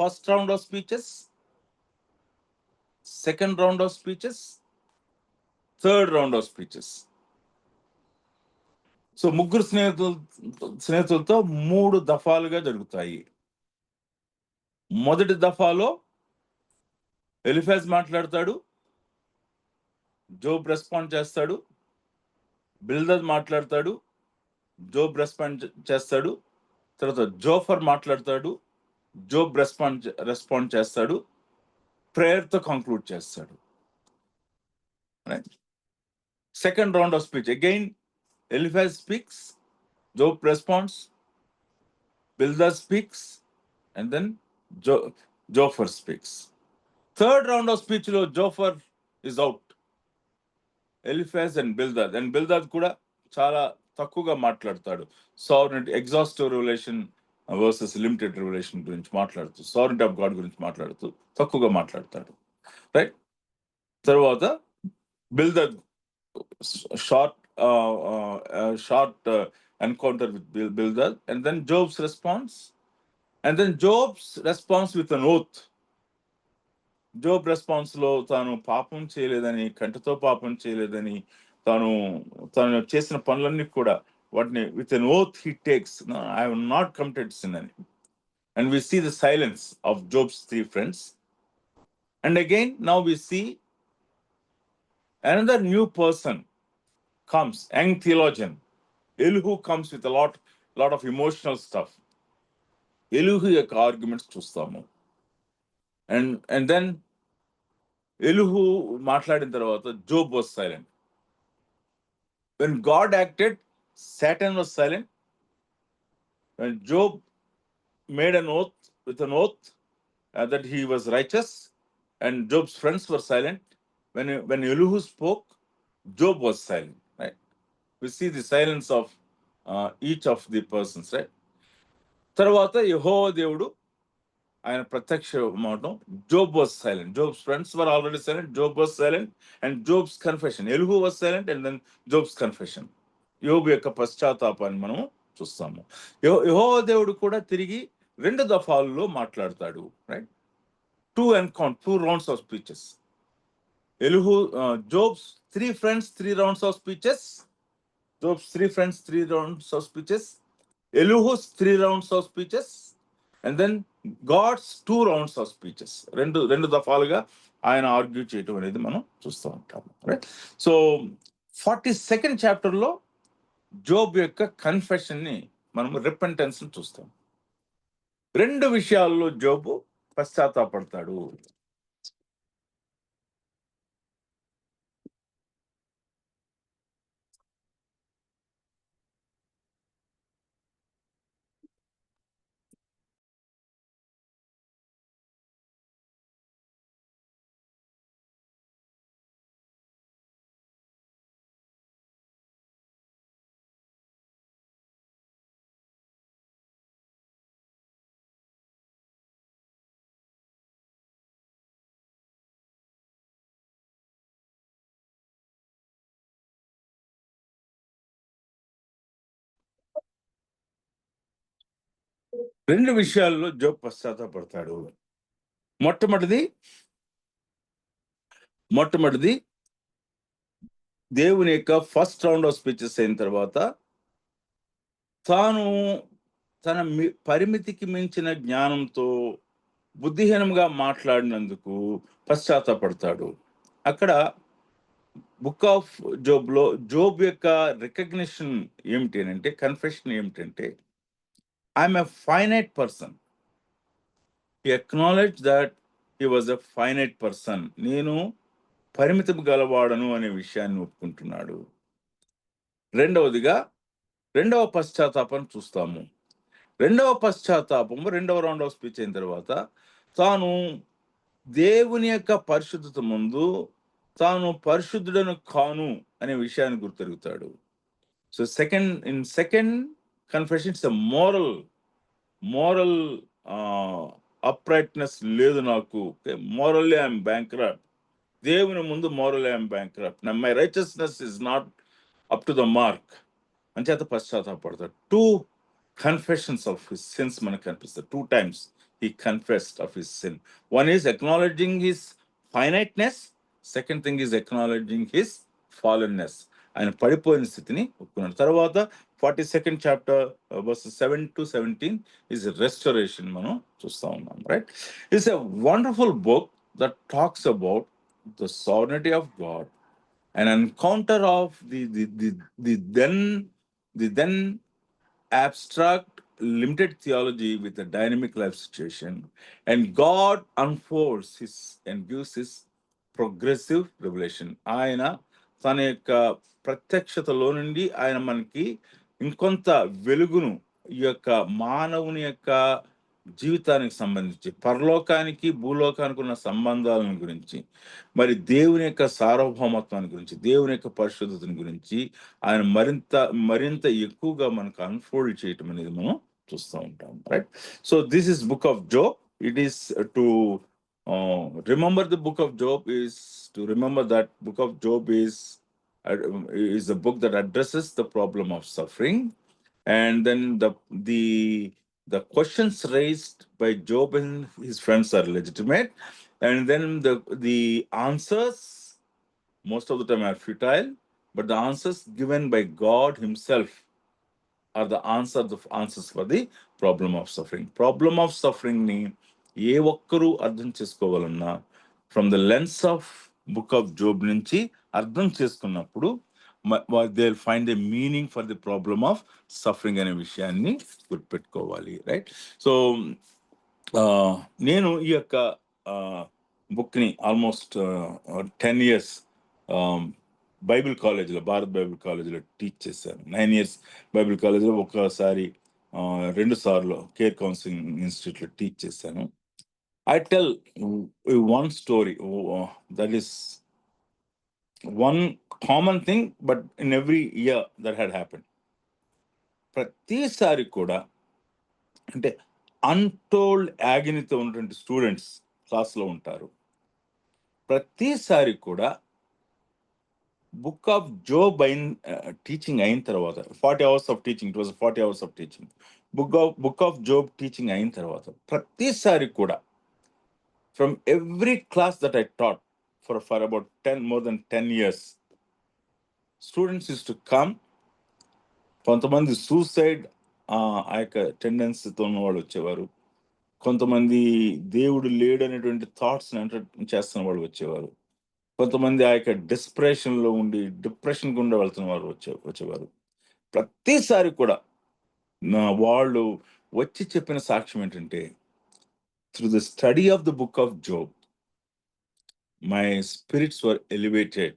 First round of speeches, second round of speeches, third round of speeches. So ముగ్గురు స్నేహితులతో 3 దఫాలుగా జరుగుతాయి. మొదటి దఫాలో ఎలిఫాజ్ మాట్లాడతాడు, జోబ్ రెస్పాండ్ చేస్తాడు. బిల్దద్ మాట్లాడతాడు, జోబ్ రెస్పాండ్ చేస్తాడు. తర్వాత జోఫర్ మాట్లాడతాడు, జోబ్ రెస్పాండ్ చేస్తాడు. ప్రేయర్తో కంక్లూడ్ చేస్తాడు. Second round of speech, again Eliphaz speaks, Job responds, Bildad speaks, and then Zophar speaks. Third round of speech లో Zophar is out. Eliphaz and Bildad కూడా చాలా తక్కువగా మాట్లాడతాడు. Sovereignty, exhaustive revelation versus limited revelation గురించి మాట్లాడుతూ, sovereignty of God గురించి మాట్లాడుతూ తక్కువగా మాట్లాడతాడు. రైట్. తర్వాత Bildad short encounter with Bildad, and then Job's response with an oath. Job response లో తాను పాపం చేయలేదని, కంటితో పాపం చేయలేదని, తాను చేసిన పనులన్నీ కూడా వాటిని with an oath he takes, I have not committed sin అని. And we see the silence of Job's 3 friends. And again now we see another new person comes, young theologian. Elihu comes with a lot of emotional stuff. Elihu యొక్క arguments చూస్తాము. And then ఎలిహు మాట్లాడిన తర్వాత Job was silent. When God acted, Satan was silent. When Job made an oath with an oath that he was righteous, and Job's friends were silent. When Elihu spoke, Job was silent, right? We see the silence of each of the persons, right? తర్వాత యెహోవా దేవుడు ఆయన ప్రత్యక్ష అవడం, Job was silent. Job's friends were already silent, Job was silent, and Job's confession, Elihu was silent, and then Job's confession, యోబు యొక్క పశ్చాత్తాపాన్ని మనం చూస్తాము. యెహోవా దేవుడు కూడా తిరిగి 2 దఫాల్లో మాట్లాడతాడు, right? 2 rounds of speeches. Elihu, Job's 3 friends, 3 rounds of speeches. Job's 3 friends, 3 rounds of speeches. Elihu's 3 rounds of speeches. And then God's 2 rounds of speeches. రెండు దఫాలుగా ఆయన ఆర్గ్యూ చేయటం అనేది మనం చూస్తూ ఉంటాము, రైట్? సో 42nd chapterలో జోబ్ యొక్క కన్ఫెషన్ ని మనం రిపెంటెన్స్ ని చూస్తాం. 2 విషయాల్లో జోబు పశ్చాత్తాపడతాడు. రెండు విషయాల్లో జోబ్ పశ్చాత్తాపడతాడు. మొట్టమొదటిది దేవుని యొక్క ఫస్ట్ రౌండ్ ఆఫ్ స్పీచెస్ అయిన తర్వాత తాను తన పరిమితికి మించిన జ్ఞానంతో బుద్ధిహీనంగా మాట్లాడినందుకు పశ్చాత్తాపడతాడు. అక్కడ బుక్ ఆఫ్ జోబ్లో జోబ్ యొక్క రికగ్నిషన్ ఏమిటి అంటే, కన్ఫెషన్ ఏమిటంటే, I'm a finite person. He acknowledged that he was a finite person. నేను పరిమితం గలవాడను అనే విషయాన్ని ఒప్పుకుంటున్నాడు. రెండవ పశ్చాత్తాపం చూస్తాము. రెండవ రౌండ్ ఆఫ్ స్పీచ్ అయిన తర్వాత తాను దేవుని యొక్క పరిశుద్ధత ముందు తాను పరిశుద్ధుడను కాను అనే విషయాన్ని గుర్తెరుగుతాడు. So second confession it's moral uprightness లేదు నాకు, మోరల్లీ ఐఎమ్ బ్యాంక్రప్ట్. దేవుని ముందు morally I'm bankrupt, my righteousness is not up to the mark అంచేత పశ్చాత్తాపడతాడు. 2 confessions of his sins మనకు కనిపిస్తాయి. 2 times he confessed of his sin. One is acknowledging his finiteness, second thing is acknowledging his fallenness. ఆయన పడిపోయిన స్థితిని ఒప్పుకున్నాడు. తర్వాత 42nd chapter verses 7 to 17 is restoration మనం చూస్తా ఉన్నాం, right? It's a wonderful book that talks about the sovereignty of God, an encounter of the then abstract limited theology with a dynamic life situation, and God unfolds his and gives his progressive revelation. ఆయన తన యొక్క ప్రత్యక్షతలో నుండి ఆయన మనకి ఇంకొంత వెలుగును ఈ యొక్క మానవుని యొక్క జీవితానికి సంబంధించి, పరలోకానికి భూలోకానికి ఉన్న సంబంధాలను గురించి, మరి దేవుని యొక్క సార్వభౌమత్వాన్ని గురించి, దేవుని యొక్క పరిశుద్ధతని గురించి ఆయన మరింత ఎక్కువగా మనకు అన్ఫోల్డ్ చేయటం అనేది మనం చూస్తూ ఉంటాం, right? So this is book of Job. It is to remember the book of Job, is to remember that book of Job is a book that addresses the problem of suffering, and then the questions raised by Job and his friends are legitimate, and then the answers most of the time are futile, but the answers given by God himself are the answers for the problem of suffering. Problem of suffering ni ఏ ఒక్కరూ అర్థం చేసుకోవాలన్నా from the lens of book of Job నుంచి అర్థం చేసుకున్నప్పుడు they will find the meaning for the problem of suffering అనే విషయాన్ని గుర్తుపెట్టుకోవాలి, right? So నేను ఈ యొక్క బుక్ని ఆల్మోస్ట్ 10 years బైబిల్ కాలేజ్లో, భారత్ బైబిల్ కాలేజ్లో టీచ్ చేశాను. 9 years బైబిల్ కాలేజ్లో, ఒకసారి 2 సార్లు కేర్ కౌన్సిలింగ్ ఇన్స్టిట్యూట్లో టీచ్ చేశాను. I tell one story that is one common thing, but in every year that had happened. ప్రతిసారి కూడా అంటే అన్టోల్డ్ యాగినితో ఉన్నటువంటి స్టూడెంట్స్ క్లాస్లో ఉంటారు. ప్రతిసారి కూడా బుక్ ఆఫ్ జోబ్ టీచింగ్ అయిన తర్వాత 40 hours of teaching, it was 40 hours of teaching, book of Job teaching అయిన తర్వాత ప్రతిసారి కూడా from every class that I taught for about more than 10 years, students used to come. కొంతమంది suicide ఆ యొక్క టెండెన్సీతో ఉన్న వాళ్ళు వచ్చేవారు, కొంతమంది దేవుడు లేడు అనేటువంటి థాట్స్ చేస్తున్న వాళ్ళు వచ్చేవారు, కొంతమంది ఆ యొక్క డిస్ప్రెషన్లో ఉండి డిప్రెషన్ గుండా వెళ్తున్న వారు వచ్చేవారు. ప్రతిసారి కూడా వాళ్ళు వచ్చి చెప్పిన సాక్ష్యం ఏంటంటే, through the study of the book of Job, my spirits were elevated.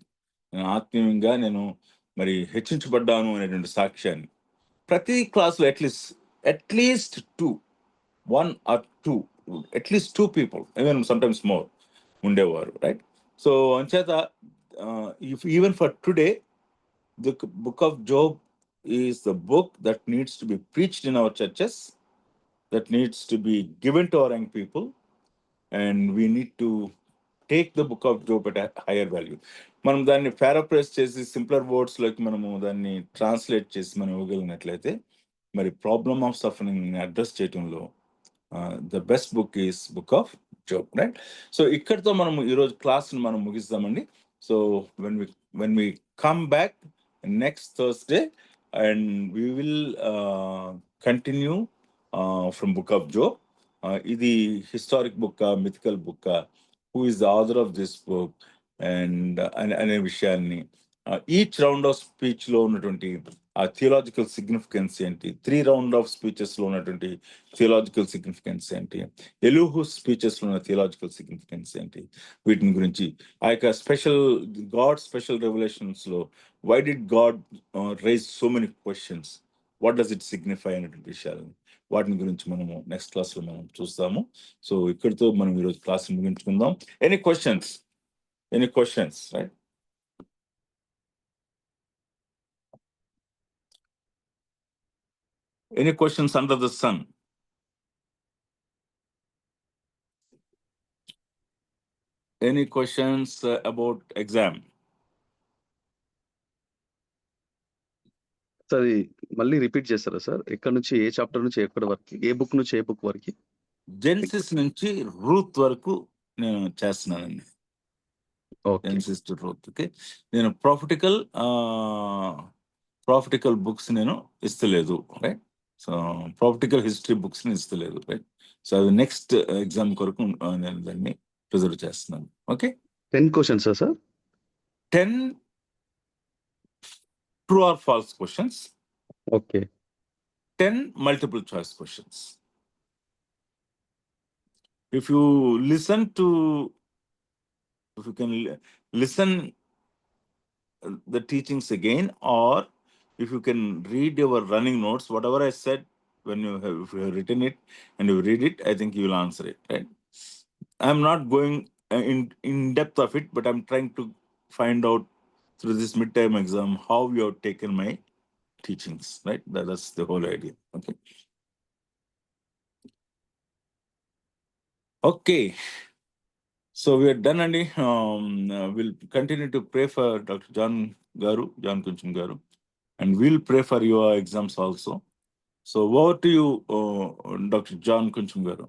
ఆత్మీయంగా నేను మరి హెచ్చించబడ్డాను అనేటువంటి సాక్ష్యాన్ని ప్రతి క్లాస్లో at least 1 or 2, at least 2 people, even sometimes more ఉండేవారు, రైట్? సో అంచేత even for today the book of Job is the book that needs to be preached in our churches, that needs to be given to our young people, and we need to take the book of Job at a higher value. మనం దాన్ని paraphrase చేసి simpler వర్డ్స్లోకి మనము దాన్ని translate చేసి మనం ఇవ్వగలిగినట్లయితే మరి problem of suffering address చేయటంలో the best book is book of Job, right? So ఇక్కడితో మనము ఈరోజు క్లాస్ని మనం ముగిస్తామండి. So when we come back next Thursday, and we will continue from book of Job. ఇది historic book, mythical book, who is the author of this book, and అనే విషయాన్ని each round of speech లో ఉన్నటువంటి ఆ theological significance ఏంటి, 3 round of speeches లో ఉన్నటువంటి theological significance ఏంటి, ఎలుహు స్పీచెస్ లో ఉన్న థియలాజికల్ సిగ్నిఫికెన్స్ ఏంటి, వీటిని గురించి ఆ యొక్క స్పెషల్ రెవల్యూషన్స్ లో why did God raise so many questions, what does it signify అనేటువంటి విషయాలు, వాటిని గురించి మనము నెక్స్ట్ క్లాస్లో మనం చూస్తాము. సో ఇక్కడితో మనం ఈరోజు క్లాస్ ముగించుకుందాం. Any questions, right? Any questions under the sun? Any questions about exam? Sir మళ్ళీ రిపీట్ చేస్తారా సార్? ఎక్కడి నుంచి ఏ చాప్టర్ నుంచి ఎక్కడి వరకు, ఏ బుక్ నుంచి ఏ బుక్ వరకు? జెన్సిస్ నుంచి రూత్ వరకు నేను చేస్తున్నానండి. Okay, Genesis to Ruth. Okay, నేను ప్రాఫిటికల్ బుక్స్ నేను ఇస్తలేదు, right? So prophetical history books ని ఇస్తలేదు, రైట్? సో అది నెక్స్ట్ ఎగ్జామ్ కొరకు నేను దాన్ని ప్రిజర్వ్ చేస్తున్నాను. Okay, 10 questions sir? 10 true or false questions, okay, 10 multiple choice questions. If you can listen the teachings again, or if you can read your running notes, whatever I said, if you have written it and you read it, I think you will answer it, right? I'm not going in depth of it, but I'm trying to find out through this midterm exam how you have taken my teachings, right? That's the whole idea. Okay, so we are done, Andy. We'll continue to pray for Dr. John Kunchum Garu, and we'll pray for your exams also. So over to you, Dr. John Kunchum Garu.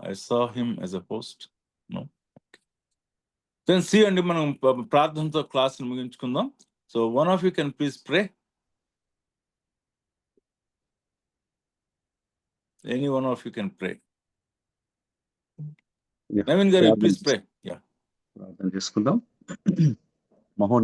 I saw him as a host. No. Then see, and మనం ప్రార్థనతో class ముగించుకుందాం. So one of you can please pray. Any one of you can pray. Yeah. Naveen Garu, please pray. Yeah. ప్రార్థన చేసుకుందాం. మహోన్నత